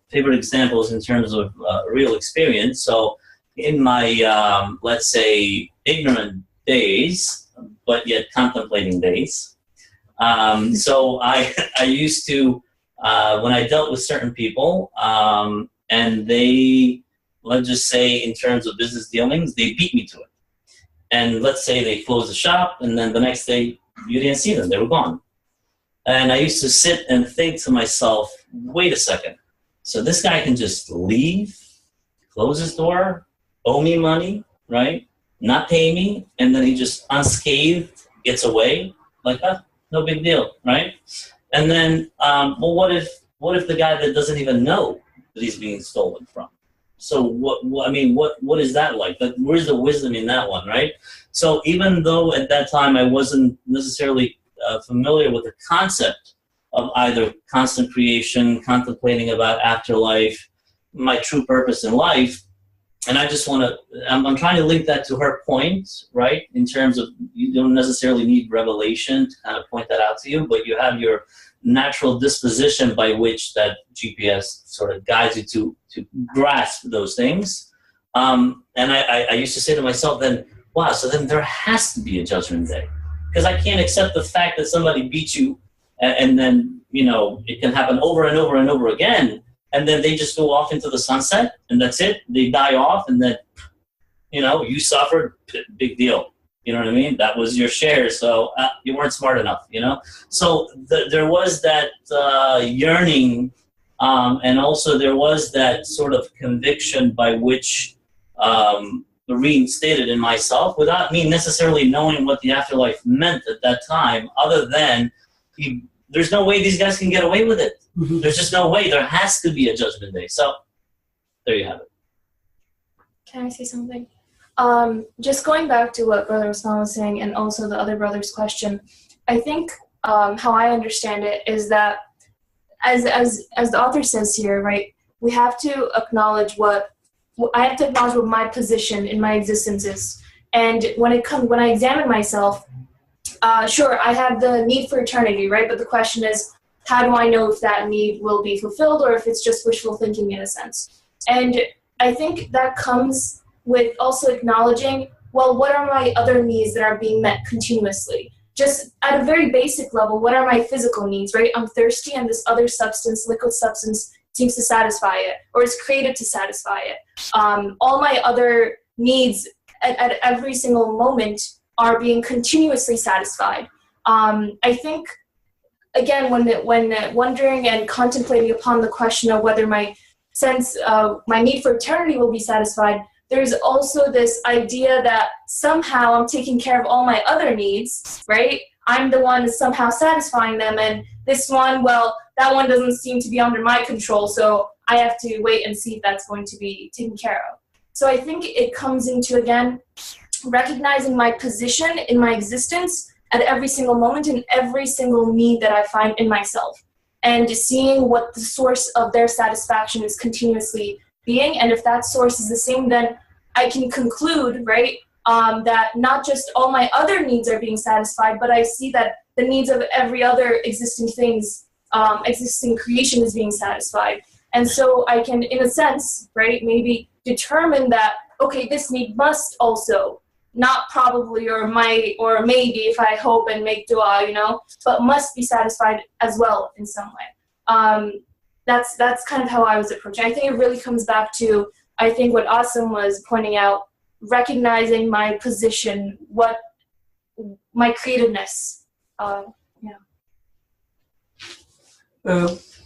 favorite examples in terms of real experience. So in my, let's say, ignorant days, but yet contemplating days, so I used to, when I dealt with certain people, and they, let's just say in terms of business dealings, they beat me to it. And let's say they closed the shop, and then the next day you didn't see them, they were gone. And I used to sit and think to myself, wait a second. So this guy can just leave, close his door, owe me money, right? Not pay me, and then he just unscathed gets away like that. no big deal, right? And then, well, what if the guy that doesn't even know that he's being stolen from? So what is that like? Where's the wisdom in that one, right? So even though at that time I wasn't necessarily familiar with the concept of either constant creation, contemplating about afterlife, my true purpose in life, and I just want to, I'm trying to link that to her point, right? In terms of you don't necessarily need revelation to kind of point that out to you, but you have your natural disposition by which that GPS sort of guides you to grasp those things. And I used to say to myself then, wow, so then there has to be a judgment day. Because I can't accept the fact that somebody beat you and then, it can happen over and over and over again. And then they just go off into the sunset, and that's it. They die off, and then, you suffered, big deal. You know what I mean? That was your share, so you weren't smart enough, So there was that yearning, and also there was that sort of conviction by which reinstated in myself, without me necessarily knowing what the afterlife meant at that time, other than there's no way these guys can get away with it. Mm-hmm. There's just no way. There has to be a judgment day. So there you have it. Can I say something? Just going back to what Brother Osman was saying and also the other brother's question, I think how I understand it is that as the author says here, right, we have to acknowledge what my position in my existence is. And when I examine myself, sure, I have the need for eternity, right? But the question is, how do I know if that need will be fulfilled or if it's just wishful thinking in a sense? And I think that comes with also acknowledging, well, what are my other needs that are being met continuously? Just at a very basic level, what are my physical needs, right? I'm thirsty and this other substance, liquid substance, seems to satisfy it or is created to satisfy it. All my other needs at every single moment are being continuously satisfied. I think, again, when wondering and contemplating upon the question of whether my need for eternity will be satisfied, there's also this idea that somehow I'm taking care of all my other needs, right? I'm the one somehow satisfying them, and this one, well, that one doesn't seem to be under my control, so I have to wait and see if that's going to be taken care of. So I think it comes into, again, recognizing my position in my existence at every single moment and every single need that I find in myself, and seeing what the source of their satisfaction is continuously being, and if that source is the same, then I can conclude, right, that not just all my other needs are being satisfied, but I see that the needs of every other existing things, existing creation is being satisfied. And so I can, in a sense, right, maybe determine that, okay, this need must also, not probably or might or maybe if I hope and make dua, but must be satisfied as well in some way. That's kind of how I was approaching. I think it really comes back to, I think what Asim was pointing out, recognizing my position, what my creativeness,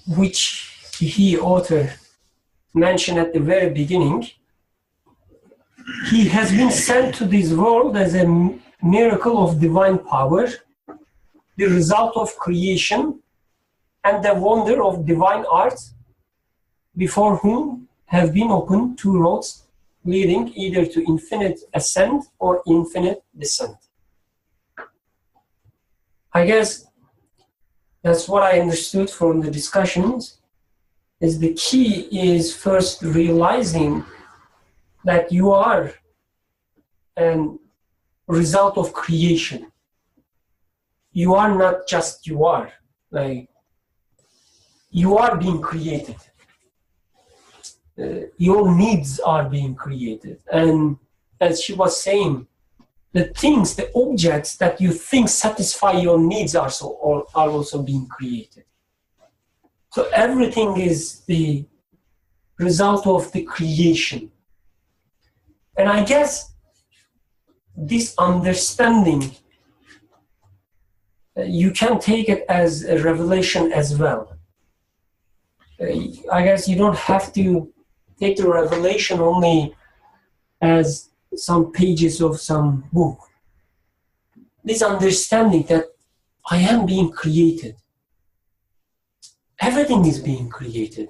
which he author mentioned at the very beginning. He has been sent to this world as a miracle of divine power, the result of creation, and the wonder of divine art, before whom have been opened two roads leading either to infinite ascent or infinite descent. I guess that's what I understood from the discussions, is the key is first realizing that you are a result of creation. You are not just you are. Like, you are being created. Your needs are being created. And as she was saying, the things, the objects that you think satisfy your needs are also being created. So everything is the result of the creation. And I guess this understanding, you can take it as a revelation as well. I guess you don't have to take the revelation only as some pages of some book. This understanding that I am being created. Everything is being created.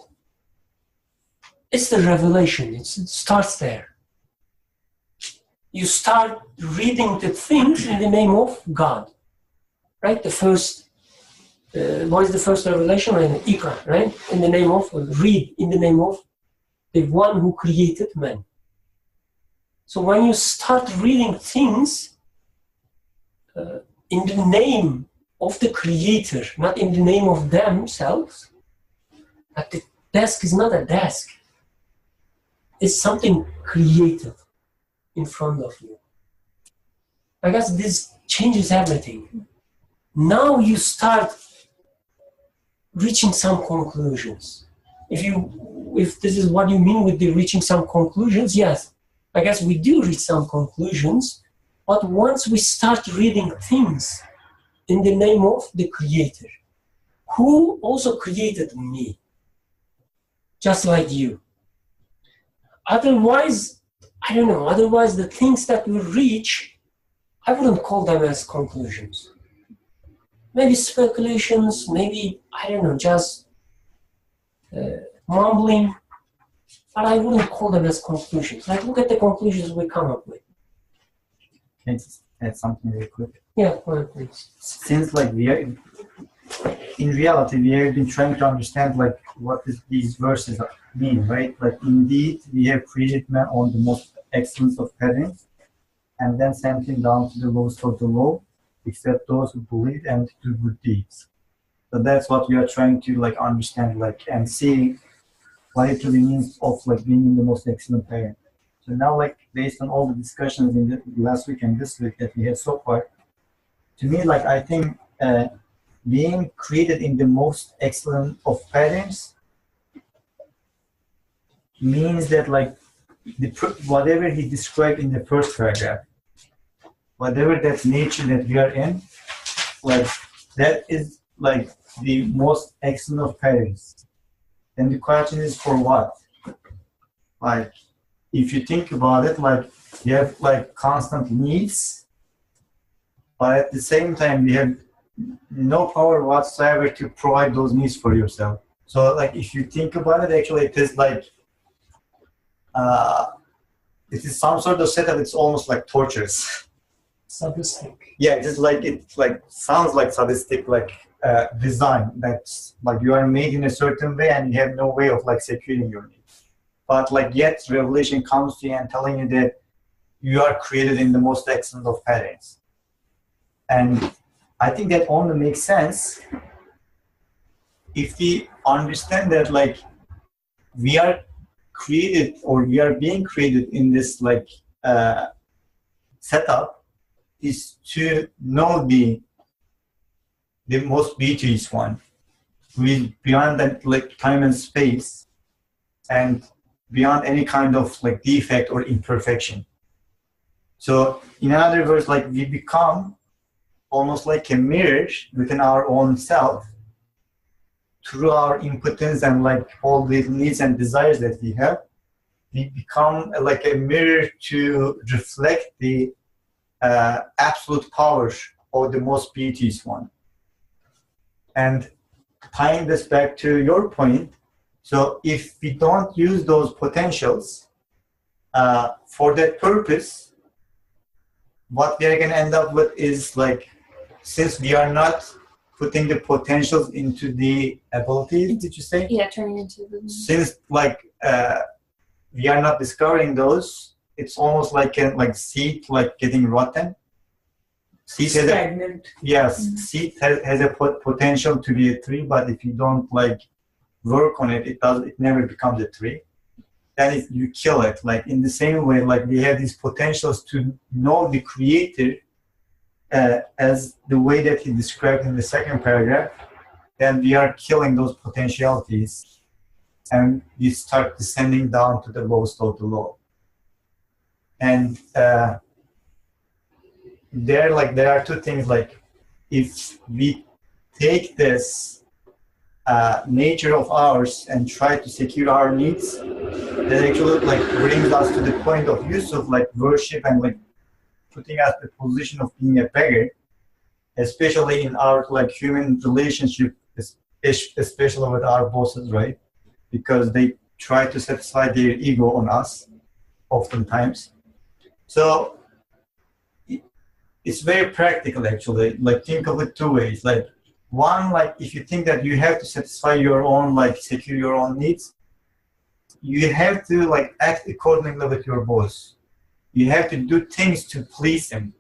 It's the revelation. It starts there. You start reading the things in the name of God, right? The first, what is the first revelation? Ikra, right? In the name of, read in the name of the one who created man. So when you start reading things in the name of the creator, not in the name of themselves, but the desk is not a desk. It's something created in front of you. I guess this changes everything. Now you start reaching some conclusions. If this is what you mean with the reaching some conclusions, yes, I guess we do reach some conclusions, but once we start reading things in the name of the Creator, who also created me, just like you. Otherwise, I don't know, otherwise the things that we reach, I wouldn't call them as conclusions. Maybe speculations, maybe, I don't know, just mumbling, but I wouldn't call them as conclusions. Like, look at the conclusions we come up with. Can I just add something really quick? Yeah, go ahead, please. Since like we are, in reality, we have been trying to understand like what these verses mean, right? Like indeed, we have created man on the most excellence of patterns, and then sent him down to the lowest of the low, except those who believe and do good deeds. So that's what we are trying to like understand, like, and see what it really means of like being in the most excellent parent. So now, like, based on all the discussions in the last week and this week that we had so far, to me, like, I think being created in the most excellent of patterns means that, like, whatever he described in the first paragraph, whatever that nature that we are in, like, that is like the most excellent of patterns. And the question is for what? Like, if you think about it, like, you have like constant needs, but at the same time you have no power whatsoever to provide those needs for yourself. So like, if you think about it, actually it is like it is some sort of setup. It's almost like torturous. Sadistic. Yeah, it like sounds like sadistic, like design that's like you are made in a certain way and you have no way of like securing your needs. But like, yet revelation comes to you and telling you that you are created in the most excellent of patterns. And I think that only makes sense if we understand that, like, we are created, or we are being created in this like setup is to know the most beauteous one, who is beyond that like time and space and beyond any kind of like defect or imperfection. So in other words, like, we become almost like a mirror within our own self through our impotence and like all the needs and desires that we have. We become like a mirror to reflect the absolute power of the most beauteous one. And tying this back to your point, so if we don't use those potentials for that purpose, what we are going to end up with is like, since we are not putting the potentials into the abilities, did you say? Yeah, turning into the... Since like we are not discovering those, it's almost like a seed like getting rotten. Seed Stagnant. Seed has a potential to be a tree, but if you don't like work on it, it never becomes a tree. Then you kill it. Like, in the same way, like, we have these potentials to know the Creator as the way that he described in the second paragraph, then we are killing those potentialities and we start descending down to the lowest of the low. And there are two things. Like, if we take this nature of ours and try to secure our needs, that actually like brings us to the point of use of like worship and like putting us in the position of being a beggar. especially in our like human relationship, especially with our bosses, right? Because they try to satisfy their ego on us oftentimes. So it's very practical actually. Like think of it two ways. Like one, like if you think that you have to satisfy your own, like secure your own needs, you have to like act accordingly with your boss. You have to do things to please him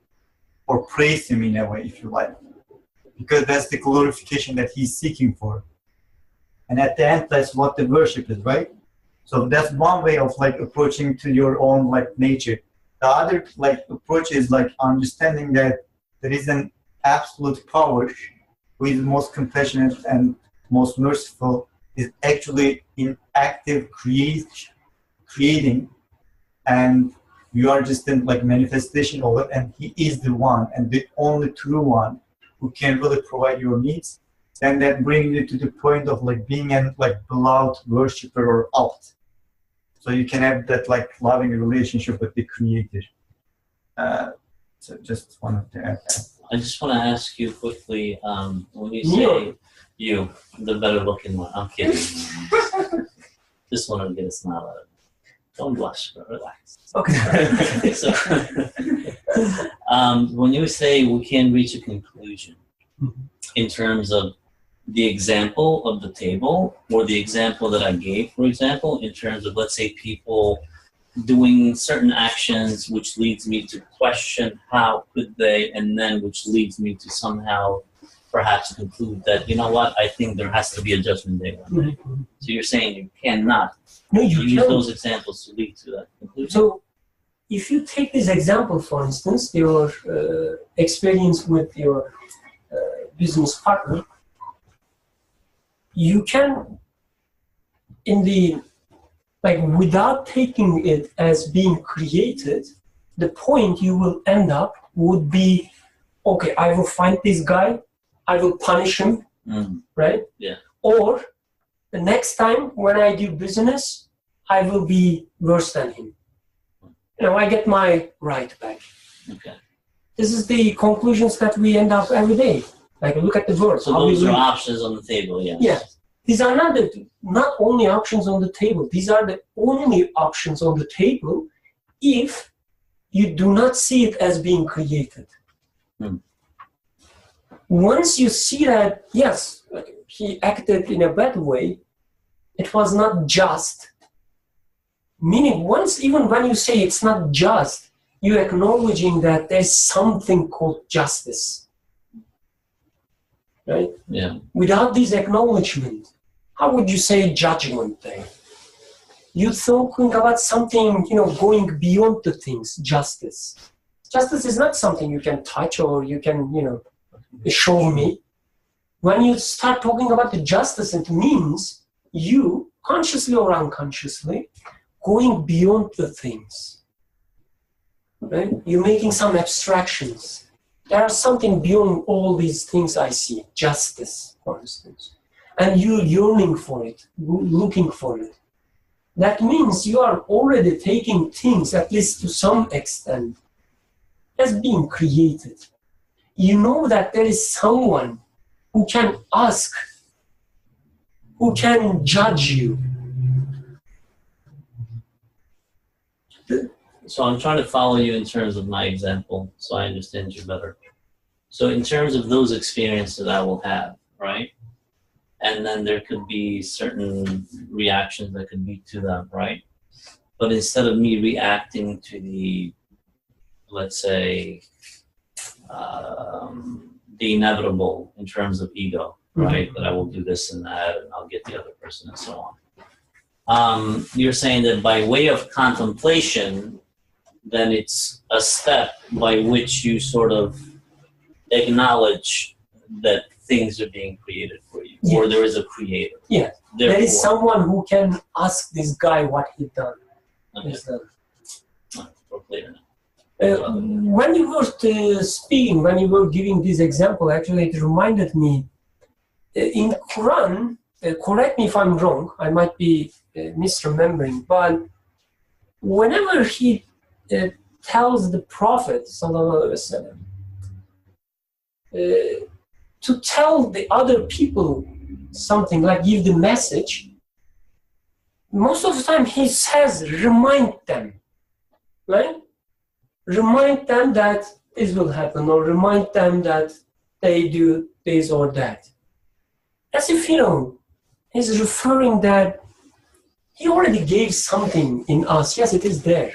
or praise him in a way, if you like, because that's the glorification that he's seeking for. And at the end, that's what the worship is, right? So that's one way of like approaching to your own like nature. The other like approach is like understanding that there is an absolute power who is most compassionate and most merciful, is actually in active creating, and you are just in like manifestation of it, and he is the one and the only true one who can really provide your needs. And that brings you to the point of like being an like beloved worshiper or alt. So you can have that like loving relationship with the creator. So just wanted to add that. I just want to ask you quickly, when you say you, the better looking one, I'm kidding. Just want to get a smile out of it. Don't blush, but relax. Okay. So, when you say we can't reach a conclusion in terms of the example of the table or the example that I gave, for example, in terms of, let's say, people doing certain actions, which leads me to question how could they, and then which leads me to somehow perhaps conclude that, you know what, I think there has to be a judgment day one day. So you're saying you cannot use those examples to lead to that conclusion? So if you take this example, for instance, your experience with your business partner, you can, in the, like without taking it as being created, the point you will end up would be, okay, I will find this guy, I will punish him, right? Yeah. Or the next time when I do business, I will be worse than him. You know, I get my right back. Okay. This is the conclusions that we end up every day. Like look at the world. So those are options on the table, yes. Yeah. These are not only options on the table. These are the only options on the table if you do not see it as being created. Once you see that, yes, he acted in a bad way, it was not just. Meaning, once, even when you say it's not just, you're acknowledging that there's something called justice. Right? Yeah. Without this acknowledgement, how would you say judgment day? You're talking about something, you know, going beyond the things, justice. Justice is not something you can touch or you can, you know, show me. When you start talking about the justice, it means you, consciously or unconsciously, going beyond the things. Right? You're making some abstractions. There's something beyond all these things I see, justice, for instance. And you're yearning for it, looking for it. That means you are already taking things, at least to some extent, as being created. You know that there is someone who can ask, who can judge you. So I'm trying to follow you in terms of my example, so I understand you better. So in terms of those experiences I will have, right? And then there could be certain reactions that could lead to them, right? But instead of me reacting to the, let's say, the inevitable in terms of ego, right? That I will do this and that, and I'll get the other person and so on. You're saying that by way of contemplation, then it's a step by which you sort of acknowledge that things are being created for you, or there is a creator. Yeah, Therefore, there is someone who can ask this guy what he done. Okay. We're clear now. When you were speaking, when you were giving this example, actually it reminded me, in Quran, correct me if I'm wrong, I might be misremembering, but whenever he tells the Prophet, sallallahu alaihi wasallam, to tell the other people something, like give the message, most of the time he says, remind them, right? Remind them that this will happen, or remind them that they do this or that. As if, he's referring that he already gave something in us. Yes, it is there,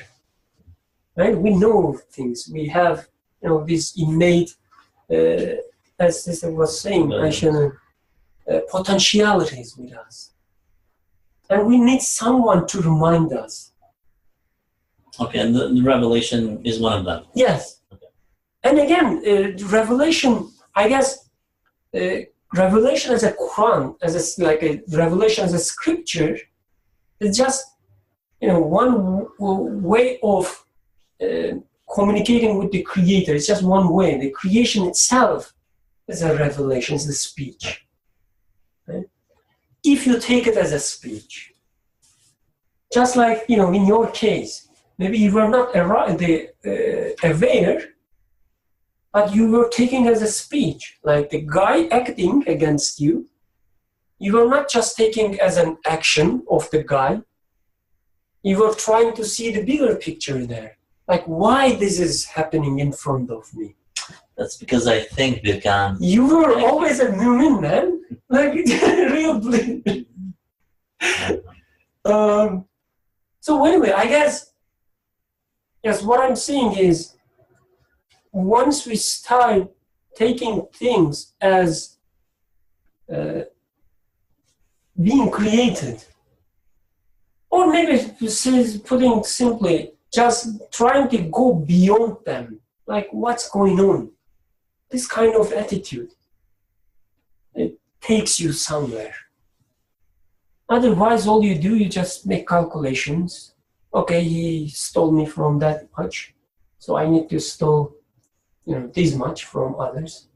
right? We know things. We have, this innate, as Sister was saying, potentialities with us. And we need someone to remind us. Okay, and the revelation is one of them. Yes. Okay. And again, revelation, I guess, revelation as a Quran, like a revelation as a scripture, is just, one way of communicating with the Creator. It's just one way. The creation itself is a revelation, it's a speech. Right? If you take it as a speech, just like, in your case, maybe you were not aware, but you were taking as a speech, like the guy acting against you. You were not just taking as an action of the guy. You were trying to see the bigger picture there. Like, why this is happening in front of me? That's because I think, Birkan. You were always a mu'min, man. Like, real blind. So anyway, I guess, yes, what I'm saying is, once we start taking things as being created, or maybe putting simply, just trying to go beyond them, like what's going on, this kind of attitude, it takes you somewhere. Otherwise, all you do, you just make calculations. Okay, he stole me from that much, so I need to steal, this much from others.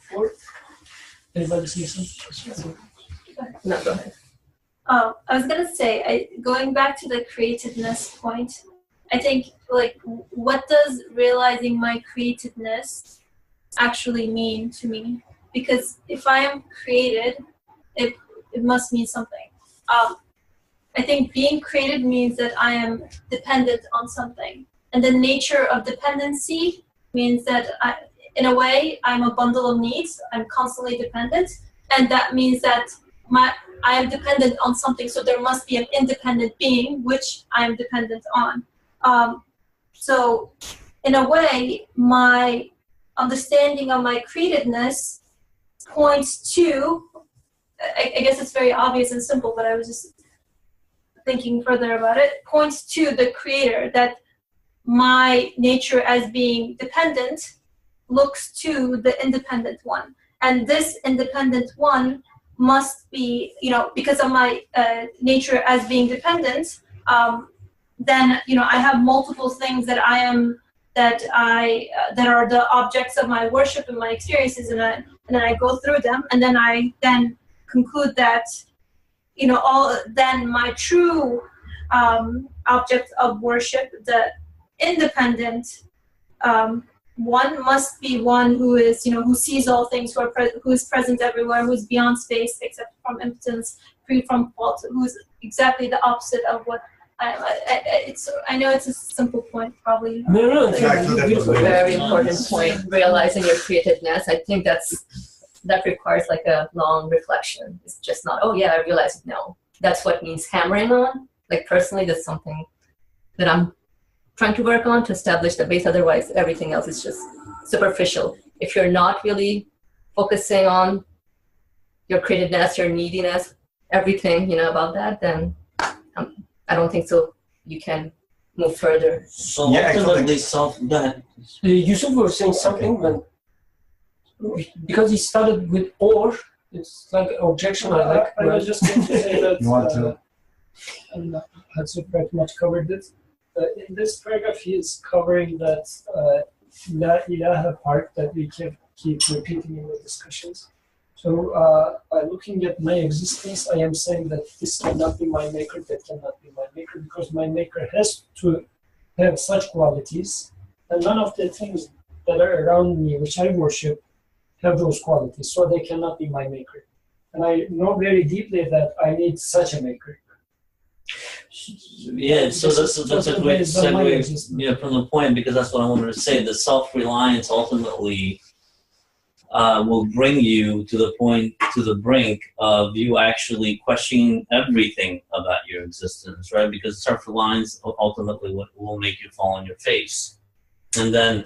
Fourth, anybody see something? No, go ahead. I was gonna say, going back to the createdness point, I think, like, what does realizing my createdness actually mean to me? Because if I am created, it must mean something. I think being created means that I am dependent on something. And the nature of dependency means that, in a way, I'm a bundle of needs. I'm constantly dependent. And that means that I am dependent on something, so there must be an independent being which I am dependent on. So, in a way, my understanding of my createdness points to, I guess it's very obvious and simple, but I was just thinking further about it, points to the Creator, that my nature as being dependent looks to the independent one. And this independent one must be, because of my nature as being dependent, then, I have multiple things that that are the objects of my worship and my experiences, and then I go through them, and then I conclude that, then my true object of worship, the independent one, must be one who is, who sees all things, who is present everywhere, who is beyond space, except from impotence, free from fault, who is exactly the opposite of what I know it's a simple point, probably. No, Exactly. It's a very important point, realizing your createdness. I think that requires like a long reflection. It's just not, oh yeah, I realize it. No, that's what needs hammering on. Like personally, that's something that I'm trying to work on to establish the base. Otherwise, everything else is just superficial. If you're not really focusing on your createdness, your neediness, everything, about that, then I don't think so. You can move further. So Yeah, ultimately, go ahead. Yusuf was saying something, but because he started with or, it's like objection. I was just going to say that, You want to? and Hatsu pretty much covered it. In this paragraph, he is covering that La ilaha part that we keep repeating in the discussions. So by looking at my existence, I am saying that this cannot be my maker, that cannot be my maker, because my maker has to have such qualities, and none of the things that are around me, which I worship, have those qualities, so they cannot be my maker. And I know very deeply that I need such a maker. Yeah, so that's a great segue, yeah, from the point, because that's what I wanted to say. The self-reliance ultimately will bring you to the point, to the brink of you actually questioning everything about your existence, right? Because self-reliance ultimately will make you fall on your face. And then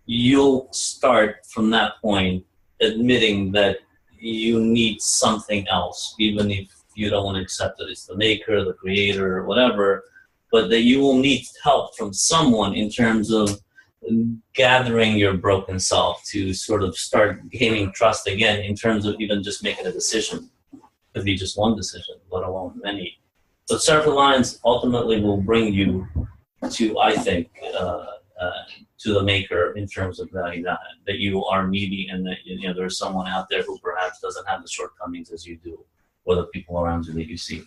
you'll start from that point admitting that you need something else, even if you don't want to accept that it's the maker, the creator, or whatever, but that you will need help from someone in terms of gathering your broken self to sort of start gaining trust again in terms of even just making a decision. It could be just one decision, let alone many. But self-reliance ultimately will bring you to, I think, to the maker in terms of that you are needy and that there's someone out there who perhaps doesn't have the shortcomings as you do, or the people around you that you see.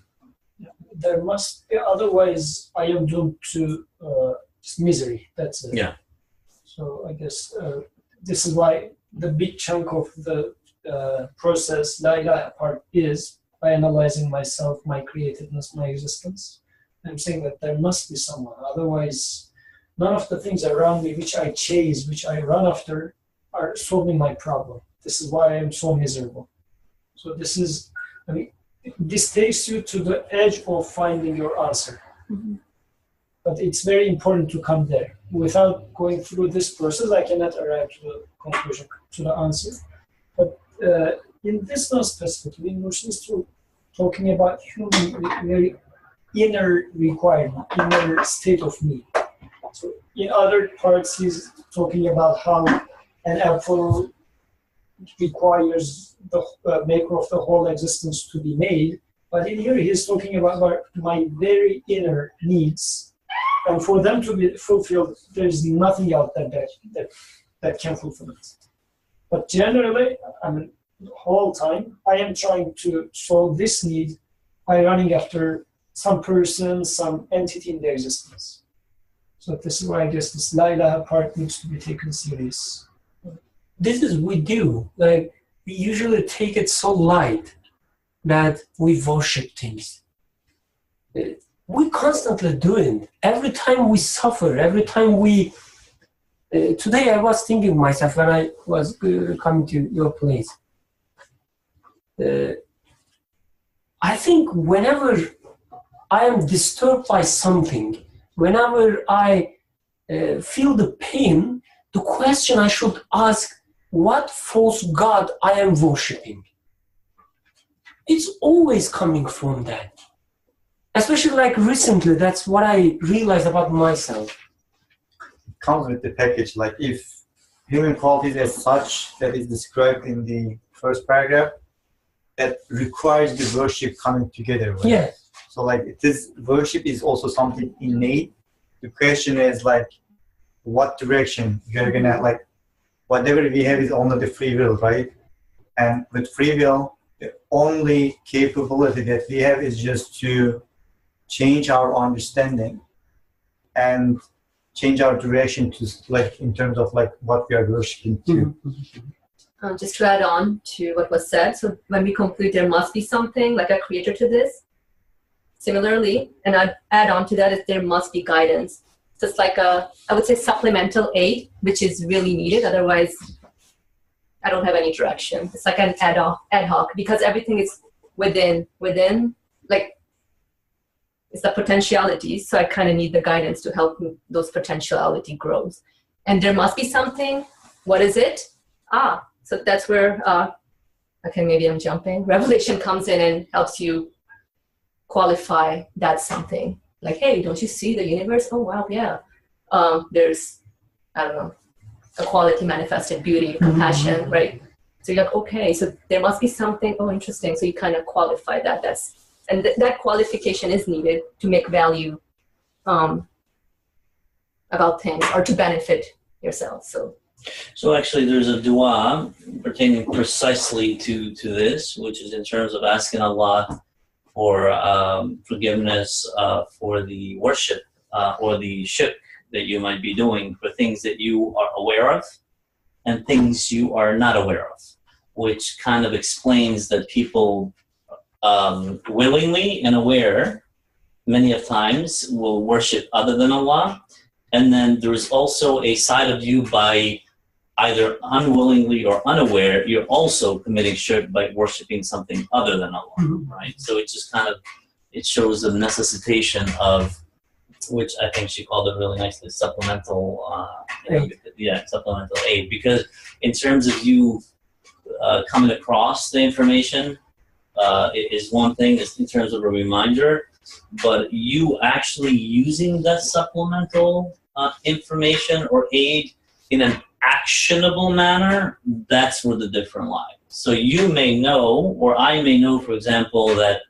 There must be, otherwise I am doomed to just misery. That's it. Yeah. So I guess this is why the big chunk of the process, La ilaha part, is by analyzing myself, my creativeness, my existence. I'm saying that there must be someone. Otherwise, none of the things around me which I chase, which I run after, are solving my problem. This is why I am so miserable. So this is, I mean, this takes you to the edge of finding your answer. Mm-hmm. But it's very important to come there. Without going through this process, I cannot arrive to the conclusion, to the answer. But in this one specifically, Nursi is talking about human very inner requirement, inner state of need. So in other parts, he's talking about how an apple requires the maker of the whole existence to be made. But in here, he's talking about my very inner needs. And for them to be fulfilled, there's nothing out there that can fulfill it. But generally, I mean, the whole time, I am trying to solve this need by running after some person, some entity in their existence. So this is why I guess this La ilaha part needs to be taken serious. This is we do. Like, we usually take it so light that we worship things. We constantly do it. Every time we suffer, every time we... today I was thinking myself when I was coming to your place. I think whenever I am disturbed by something, whenever I feel the pain, the question I should ask, what false god I am worshipping? It's always coming from that. Especially like recently, that's what I realized about myself. It comes with the package. Like if human qualities as such that is described in the first paragraph, that requires the worship coming together. Right? Yeah. So like this worship is also something innate. The question is like, what direction you're gonna like, whatever we have is only the free will, right? And with free will, the only capability that we have is just to change our understanding and change our direction to like in terms of like what we are worshiping to. Just to add on to what was said, so when we conclude there must be something like a creator to this. Similarly, and I'd add on to that is there must be guidance. So it's like a, I would say, supplemental aid, which is really needed. Otherwise, I don't have any direction. It's like an ad hoc because everything is within, like, it's the potentialities. So I kind of need the guidance to help those potentiality grows. And there must be something. What is it? So that's where, okay, maybe I'm jumping. Revelation comes in and helps you qualify that something. Like, hey, don't you see the universe? Oh, wow, yeah. There's, I don't know, a quality manifested, beauty, compassion, right? So you're like, okay, so there must be something, oh, interesting. So you kind of qualify that. And that qualification is needed to make value about things or to benefit yourself. So actually there's a dua pertaining precisely to this, which is in terms of asking Allah for forgiveness for the worship or the shirk that you might be doing for things that you are aware of and things you are not aware of, which kind of explains that people willingly and aware many of times will worship other than Allah. And then there's also a side of you by either unwillingly or unaware, you're also committing shirk by worshiping something other than Allah, right? So it just kind of, it shows the necessitation of, which I think she called it really nicely, supplemental supplemental aid. Because in terms of you coming across the information is one thing, is in terms of a reminder, but you actually using that supplemental information or aid in an actionable manner, that's where the difference lies. So you may know, or I may know, for example, that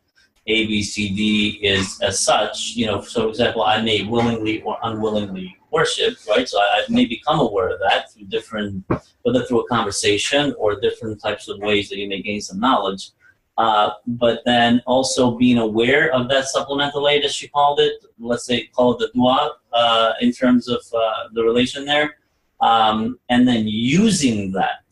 A, B, C, D is as such, you know, so for example, I may willingly or unwillingly worship, right? So I may become aware of that through different, whether through a conversation or different types of ways that you may gain some knowledge. But then also being aware of that supplemental aid, as she called it, let's say call it the dua in terms of the relation there, and then using that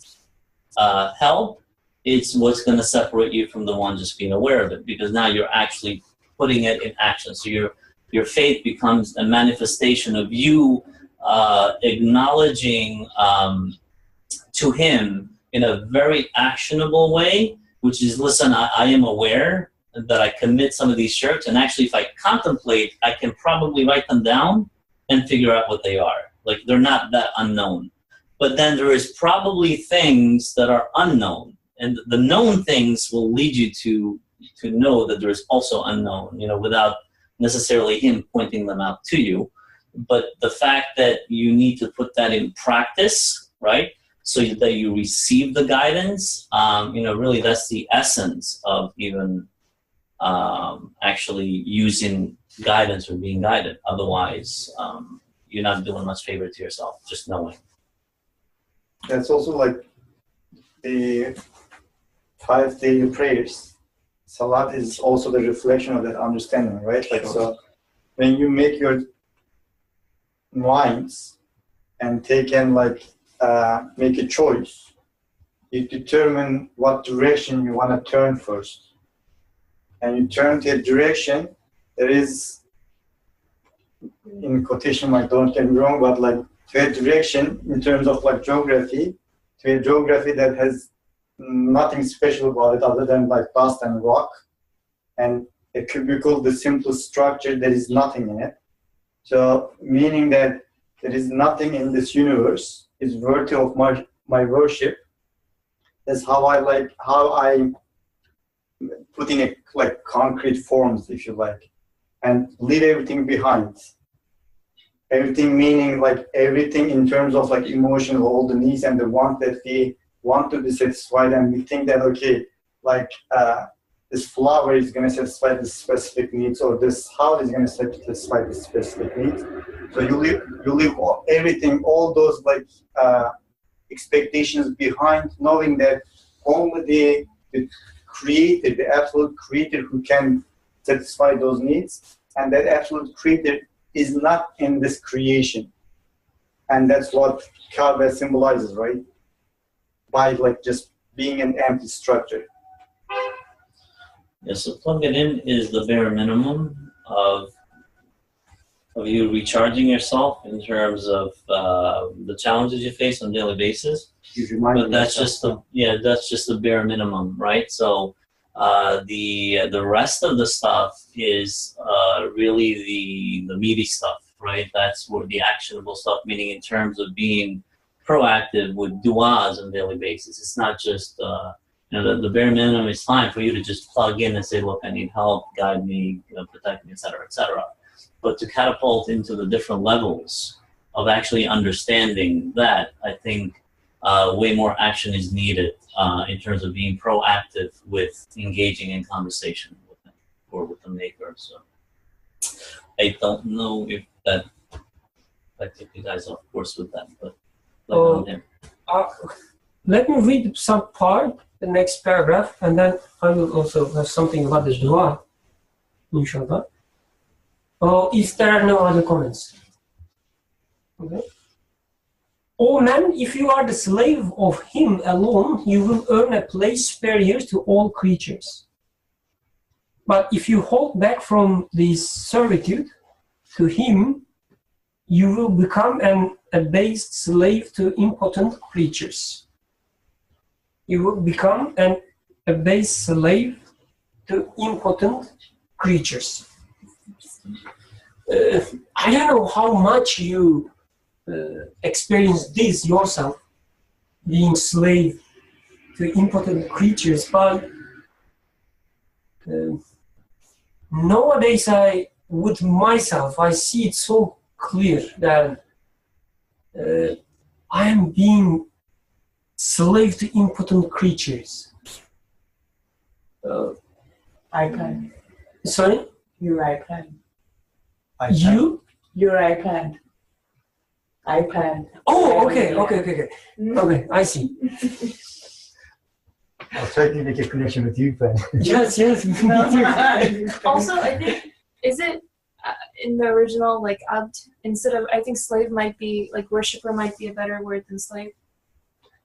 help, it's what's going to separate you from the one just being aware of it, because now you're actually putting it in action. So your faith becomes a manifestation of you acknowledging to Him in a very actionable way, which is, listen, I am aware that I commit some of these shirks, and actually if I contemplate, I can probably write them down and figure out what they are. Like, they're not that unknown. But then there is probably things that are unknown, and the known things will lead you to know that there is also unknown, you know, without necessarily Him pointing them out to you. But the fact that you need to put that in practice, right, so that you receive the guidance, you know, really that's the essence of even actually using guidance or being guided. Otherwise, you're not doing much favor to yourself, just knowing. That's also like the 5 daily prayers. Salat is also the reflection of that understanding, right? Like, so when you make your minds and take in, like, make a choice, you determine what direction you want to turn first. And you turn to a direction that is, in quotation mark, don't get me wrong, but like to a direction in terms of like geography, to a geography that has nothing special about it other than like dust and rock, and a cubicle, the simplest structure, there is nothing in it. So meaning that there is nothing in this universe is worthy of my worship. That's how I put in a like concrete forms, if you like, and leave everything behind. Everything meaning like everything in terms of like emotion, all the needs and the want that we want to be satisfied, and we think that, okay, like this flower is going to satisfy the specific needs, or this house is going to satisfy the specific needs. So you leave everything, all those like expectations behind, knowing that only the creator, the absolute creator, who can satisfy those needs, and that absolute creator is not in this creation. And that's what Kaaba symbolizes, right? By like just being an empty structure. Yeah, so plug it in is the bare minimum of you recharging yourself in terms of the challenges you face on a daily basis. But that's just the bare minimum, right? So the rest of the stuff is really the meaty stuff, right? That's where the actionable stuff, meaning in terms of being proactive with du'as on a daily basis. It's not just the bare minimum is fine for you to just plug in and say, look, I need help, guide me, protect me, etc., etc. But to catapult into the different levels of actually understanding that, I think way more action is needed in terms of being proactive with engaging in conversation with them or with the maker. So I don't know if that took you guys off course with that, but let me read some part, the next paragraph, and then I will also have something about the dua, inshallah. If there are no other comments. Okay. O man, if you are the slave of him alone, you will earn a place superior to all creatures. But if you hold back from this servitude to him, you will become an abased slave to impotent creatures. You will become an abased slave to impotent creatures. I don't know how much you experience this yourself, being slave to impotent creatures, but nowadays with myself, I see it so clear that I am being slave to impotent creatures. iPad. Sorry? Your iPad. You? Your iPad. iPad. Oh, okay. Okay, I see. I was trying to make a connection with you, but Yes. Also, I think, is it in the original, like, abd, instead of, I think slave might be, like, worshipper might be a better word than slave.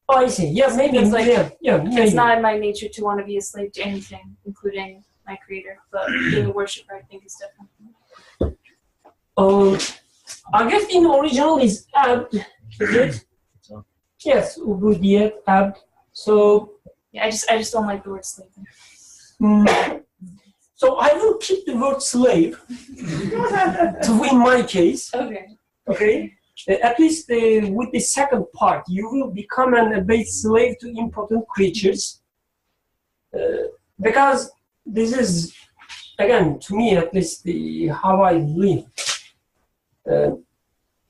Oh, I see. Yeah, maybe. It's like, maybe. It's not in my nature to want to be a slave to anything, including my creator, but being a worshipper, I think, is different. I guess in original is abd, is it? So. Yes, ubudiyat, abd. So. Yeah, I just don't like the word slave. So I will keep the word slave in my case. Okay. Okay. At least with the second part, you will become an abased slave to impotent creatures. Because this is, again, to me at least, how I live.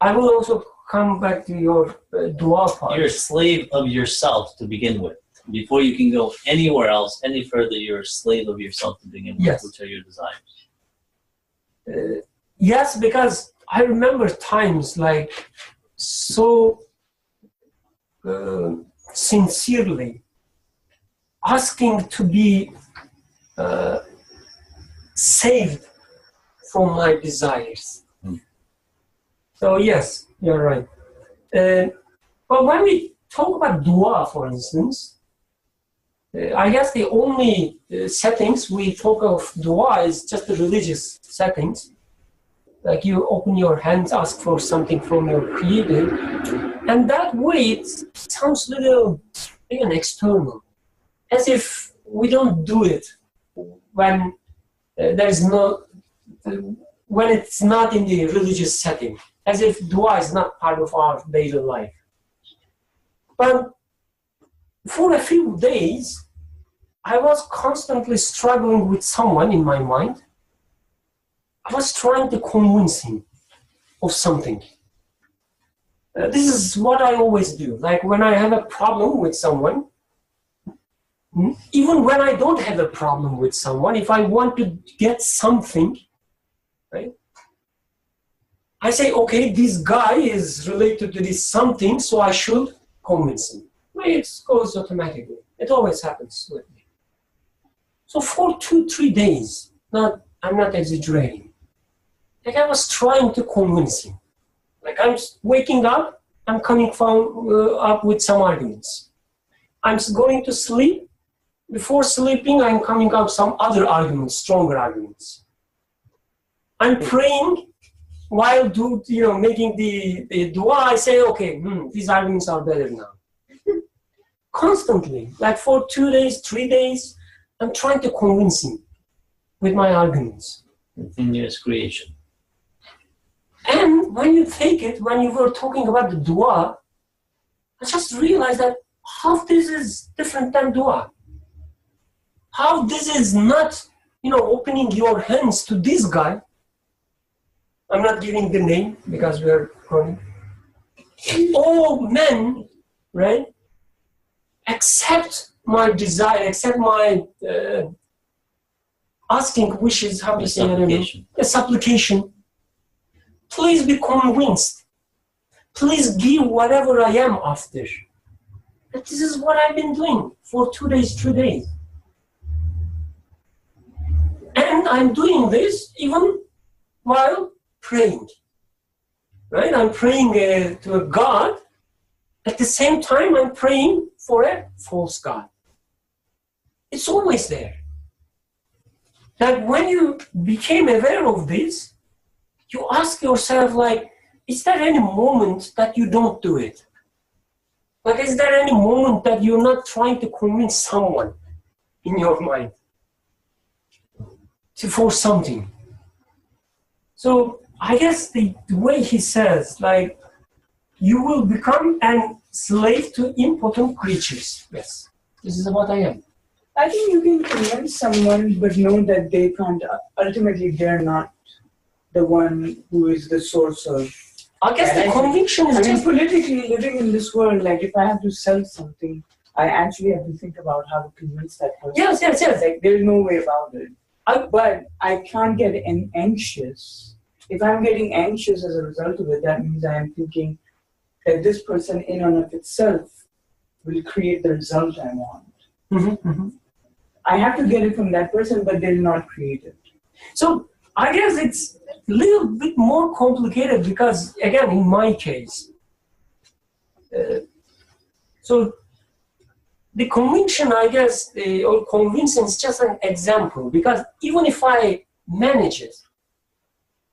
I will also come back to your dua part. You're a slave of yourself to begin with. Before you can go anywhere else, any further, you're a slave of yourself to begin with, Yes. which are your desires. Yes, because I remember times like so sincerely asking to be saved from my desires. So yes, you're right. But when we talk about dua, for instance, I guess the only settings we talk of dua is just the religious settings. Like you open your hands, ask for something from your creator, and that way it sounds a little even external, as if we don't do it when there's no, when it's not in the religious setting, as if dua is not part of our daily life. But for a few days, I was constantly struggling with someone in my mind. I was trying to convince him of something. This is what I always do. Like when I have a problem with someone, even when I don't have a problem with someone, if I want to get something, right? I say, okay, this guy is related to this something, so I should convince him. It goes automatically. It always happens with me. So for 2-3 days, I'm not exaggerating. Like I was trying to convince him. Like I'm waking up, I'm coming up with some arguments. I'm going to sleep. Before sleeping, I'm coming up with some other arguments, stronger arguments. I'm praying while making the dua. I say, okay, these arguments are better now. Constantly, like for 2 days, 3 days, I'm trying to convince him with my arguments. Continuous creation. And when you take it, when you were talking about the dua, I just realized that how this is different than dua. How this is not, opening your hands to this guy. I'm not giving the name because we're recording. All men, right, accept my desire, accept my asking wishes, how do you say it? A supplication. Please be convinced. Please give whatever I am after. But this is what I've been doing for 2 days, 3 days. And I'm doing this even while praying. Right? I'm praying to a God At the same time, I'm praying for a false God. It's always there. That when you became aware of this, you ask yourself, like, is there any moment that you don't do it? Like, is there any moment that you're not trying to convince someone in your mind for something? So I guess the way he says, like, you will become a slave to impotent creatures. Yes, this is what I am. I think you can convince someone, but know that they can't. Ultimately, they're not the one who is the source of. I guess the conviction is just politically living in this world. Like, if I have to sell something, I actually have to think about how to convince that person. Yes. Like, there's no way about it. But I can't get anxious. If I'm getting anxious as a result of it, that means I am thinking that this person in and of itself will create the result I want. I have to get it from that person, but they'll not create it. So I guess it's a little bit more complicated because, again, in my case, so the conviction, I guess, or convincing is just an example, because even if I manage it,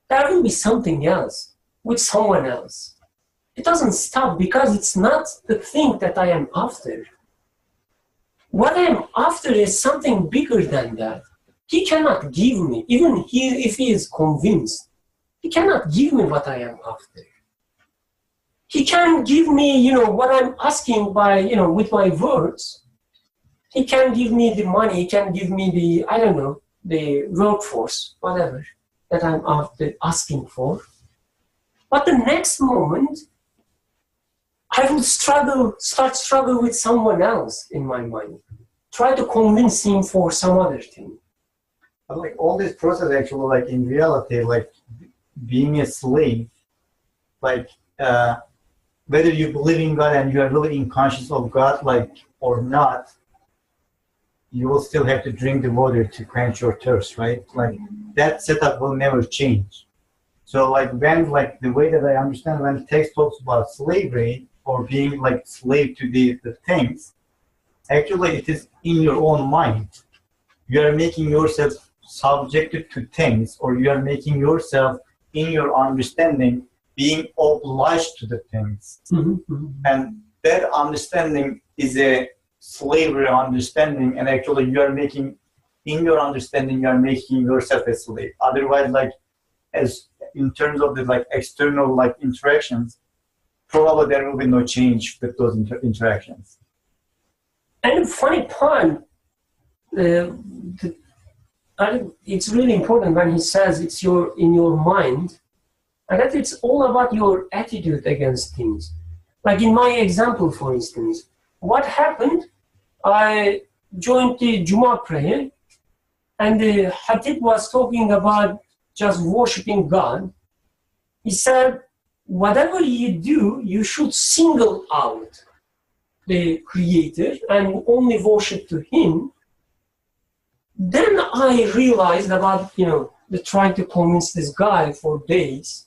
there will be something else with someone else. It doesn't stop because it's not the thing that I am after. What I am after is something bigger than that. He cannot give me, even if he is convinced, he cannot give me what I am after. He can give me, what I'm asking by, with my words. He can give me the money, he can give me the workforce, whatever that I'm after asking for. But the next moment, I would start struggle with someone else in my mind. Try to convince him for some other thing. But like all this process actually, like in reality, like being a slave, like whether you believe in God and you are really unconscious of God, like or not, you will still have to drink the water to quench your thirst, right? Like that setup will never change. So like when, like the way that I understand when the text talks about slavery or being like slave to the things, actually it is in your own mind. You are making yourself subjected to things, or you are making yourself in your understanding being obliged to the things. And that understanding is a slavery understanding, and actually you are making, in your understanding, you are making yourself a slave. Otherwise, like as in terms of the like external like interactions, probably there will be no change with those interactions. And the funny part, it's really important when he says it's in your mind, and that it's all about your attitude against things. Like in my example, for instance, what happened? I joined the Jummah prayer, and the Hadith was talking about just worshiping God. He said, whatever you do, you should single out the Creator and only worship to Him. Then I realized about, trying to convince this guy for days.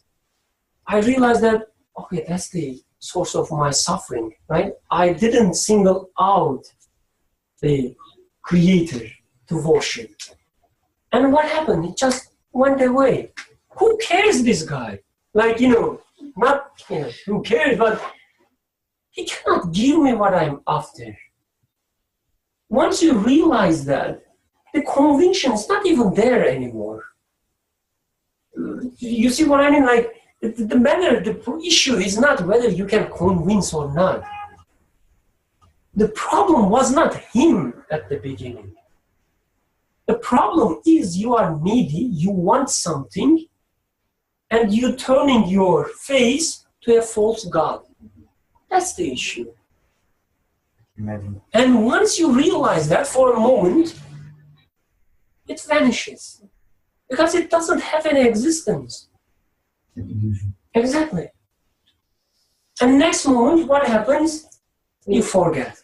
I realized that, okay, that's the source of my suffering, right? I didn't single out the Creator to worship. And what happened? It just went away. Who cares, this guy? Like, not, who cares, but he cannot give me what I'm after. Once you realize that, the conviction is not even there anymore. You see what I mean? Like, the issue is not whether you can convince or not. The problem was not him at the beginning. The problem is you are needy, you want something, and you're turning your face to a false god. That's the issue. Imagine. And once you realize that for a moment, it vanishes. Because it doesn't have any existence. Exactly. And next moment, what happens? You forget.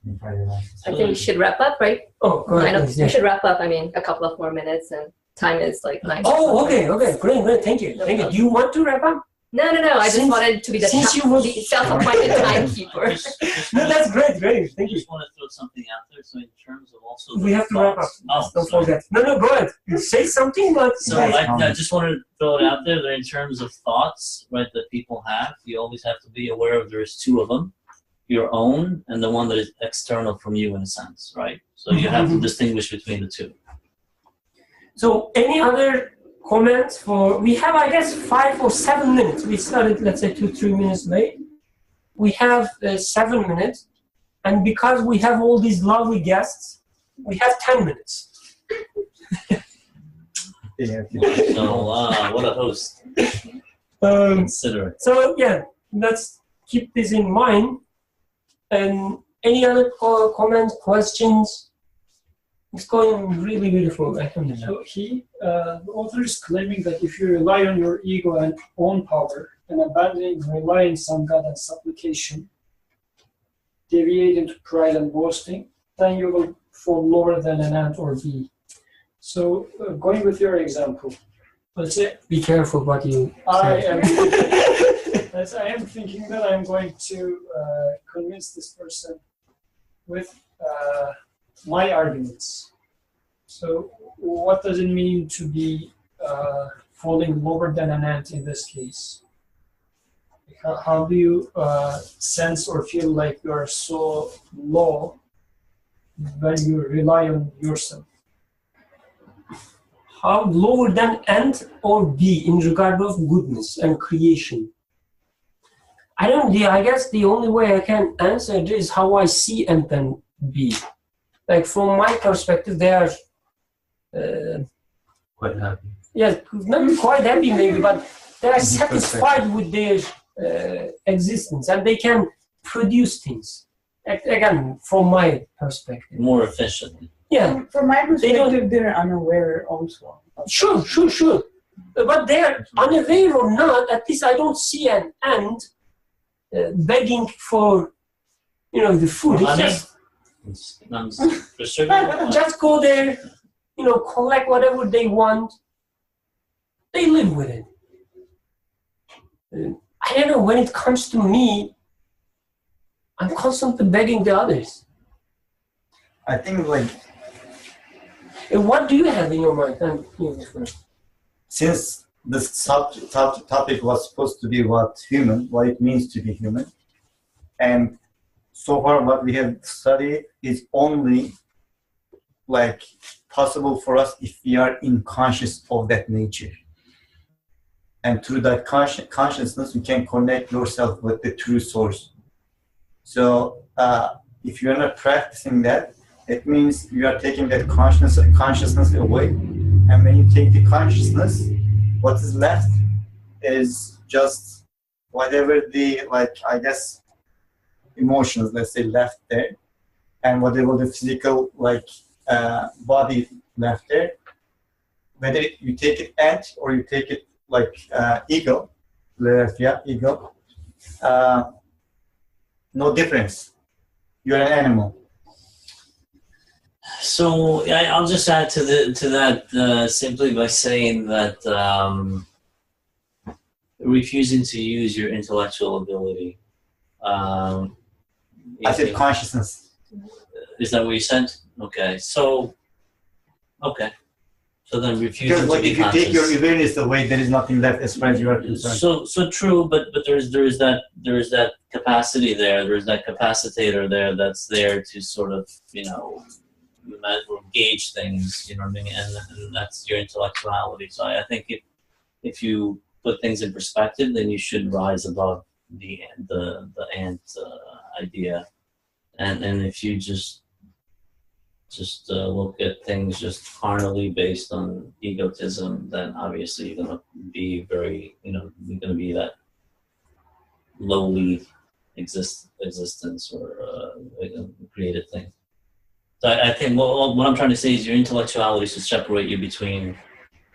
I think we should wrap up, right? Oh, go ahead. We should wrap up. I mean, a couple of more minutes, and time is like 9. Oh, okay, great. Thank you. Do you want to wrap up? No. I just Since- wanted to be the since you was- self-appointed timekeeper. No, that's great. Thank I you. just want to throw something out there. So in terms of also We the have to wrap up. thoughts- Oh, Don't sorry. forget. No, go ahead. Say something, but So I just want to throw it out there that in terms of thoughts, right, that people have, you always have to be aware of there's two of them, your own and the one that is external from you in a sense, right? So you have to distinguish between the two. So any other comments for, we have, I guess, 5 or 7 minutes. We started, let's say, 2-3 minutes late. We have 7 minutes. And because we have all these lovely guests, we have 10 minutes. So what a host. Consider it. So yeah, let's keep this in mind. And any other comments, questions? It's going really beautiful. So the author is claiming that if you rely on your ego and own power and abandoning reliance on God and supplication, deviate into pride and boasting, then you will fall lower than an ant or bee. So going with your example, let's say Be careful what you I say. am thinking that I'm going to convince this person with my arguments. So what does it mean to be falling lower than an ant in this case? How do you sense or feel like you are so low when you rely on yourself? How lower than ant or bee in regard of goodness and creation? I guess the only way I can answer this is how I see ant and bee. Like from my perspective, they are Quite happy. yeah, not quite happy maybe, but they are satisfied with their existence and they can produce things. Again, from my perspective. More efficiently. Yeah, From my They don't- perspective, they're unaware also. sure. But they're unaware or not, at least I don't see an ant begging for, the food. It's Honey? just, It's for sugar. just go there, collect whatever they want. They live with it. I don't know, when it comes to me, I'm constantly begging the others. I think What do you have in your mind? since this topic was supposed to be what it means to be human, and so far what we have studied is only possible for us if we are conscious of that nature. And through that consciousness, you can connect yourself with the true source. So if you're not practicing that, it means you are taking that consciousness away. And when you take the consciousness, what is left is just whatever the, emotions, let's say, left there, and whatever the physical, body left there. Whether you take it ant or you take it eagle, eagle, no difference. You're an animal. So I'll just add to that simply by saying that refusing to use your intellectual ability. I said consciousness. Is that what you said? Okay. So then refusing Because to be if you conscious. take your awareness away, there is nothing left as far as you are concerned. So true, but there is that capacity there. There is that capacitator there that's there to sort of gauge things. You know what I mean? And that's your intellectuality. So I think if you put things in perspective, then you should rise above the ant idea, and if you just look at things just carnally based on egotism, then obviously you're going to be you're going to be that lowly existence or created thing. So I think what I'm trying to say is your intellectuality should separate you between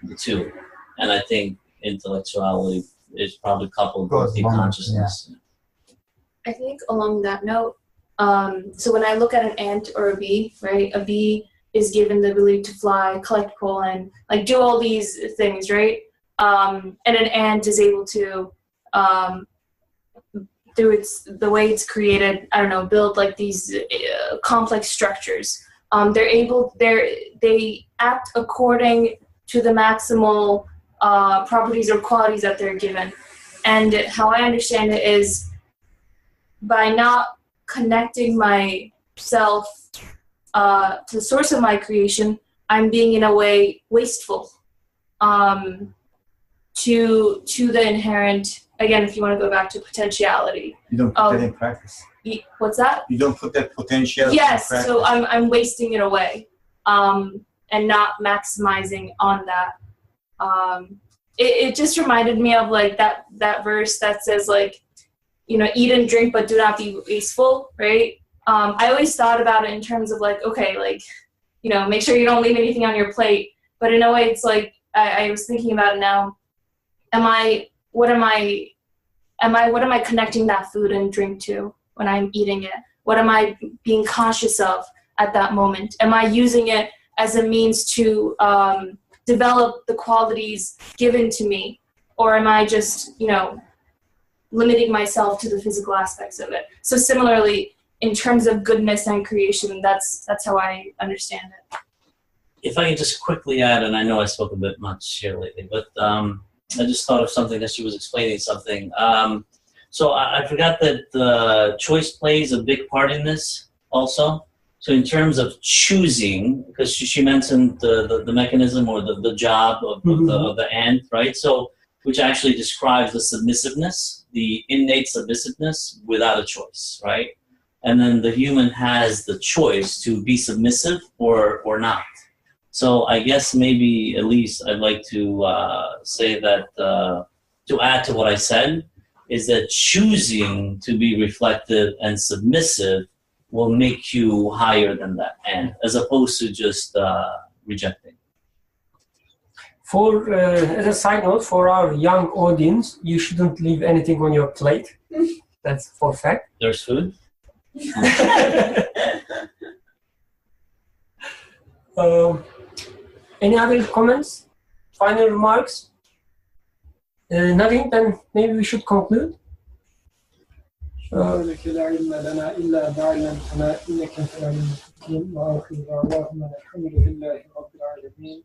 the two, and I think intellectuality is probably coupled with the consciousness. Yeah. I think along that note, so when I look at an ant or a bee, right, a bee is given the ability to fly, collect pollen, do all these things, right? And an ant is able to through the way it's created, I don't know, build like these complex structures. They act according to the maximal properties or qualities that they're given. And how I understand it is by not connecting myself to the source of my creation, I'm being in a way wasteful to the inherent. Again, if you want to go back to potentiality. You don't put that in practice. What's that? You don't put that potential yes, in practice. So I'm wasting it away and not maximizing on that. It just reminded me of like that verse that says like, you know, eat and drink, but do not be wasteful, right? I always thought about it in terms of like, okay, like, you know, make sure you don't leave anything on your plate. But in a way, it's like, I was thinking about it now. What am I connecting that food and drink to when I'm eating it? What am I being conscious of at that moment? Am I using it as a means to develop the qualities given to me? Or am I just, you know, limiting myself to the physical aspects of it? So similarly, in terms of goodness and creation, that's how I understand it. If I can just quickly add, and I know I spoke a bit much here lately, but I just thought of something as she was explaining something. So I forgot that the choice plays a big part in this also. So in terms of choosing, because she mentioned the mechanism or the job of the ant, right? So which actually describes the submissiveness, the innate submissiveness without a choice, right? And then the human has the choice to be submissive or not. So I guess maybe at least I'd like to say that, to add to what I said, is that choosing to be reflective and submissive will make you higher than that ant, as opposed to just rejecting. For as a side note, for our young audience, you shouldn't leave anything on your plate. That's for fact. There's food. Any other comments? Final remarks? Nothing? Then maybe we should conclude. سبحانك لا علم لنا إلا ما علمتنا إنك أنت العليم الحكيم وآخر دعواهم الحمد لله رب العالمين.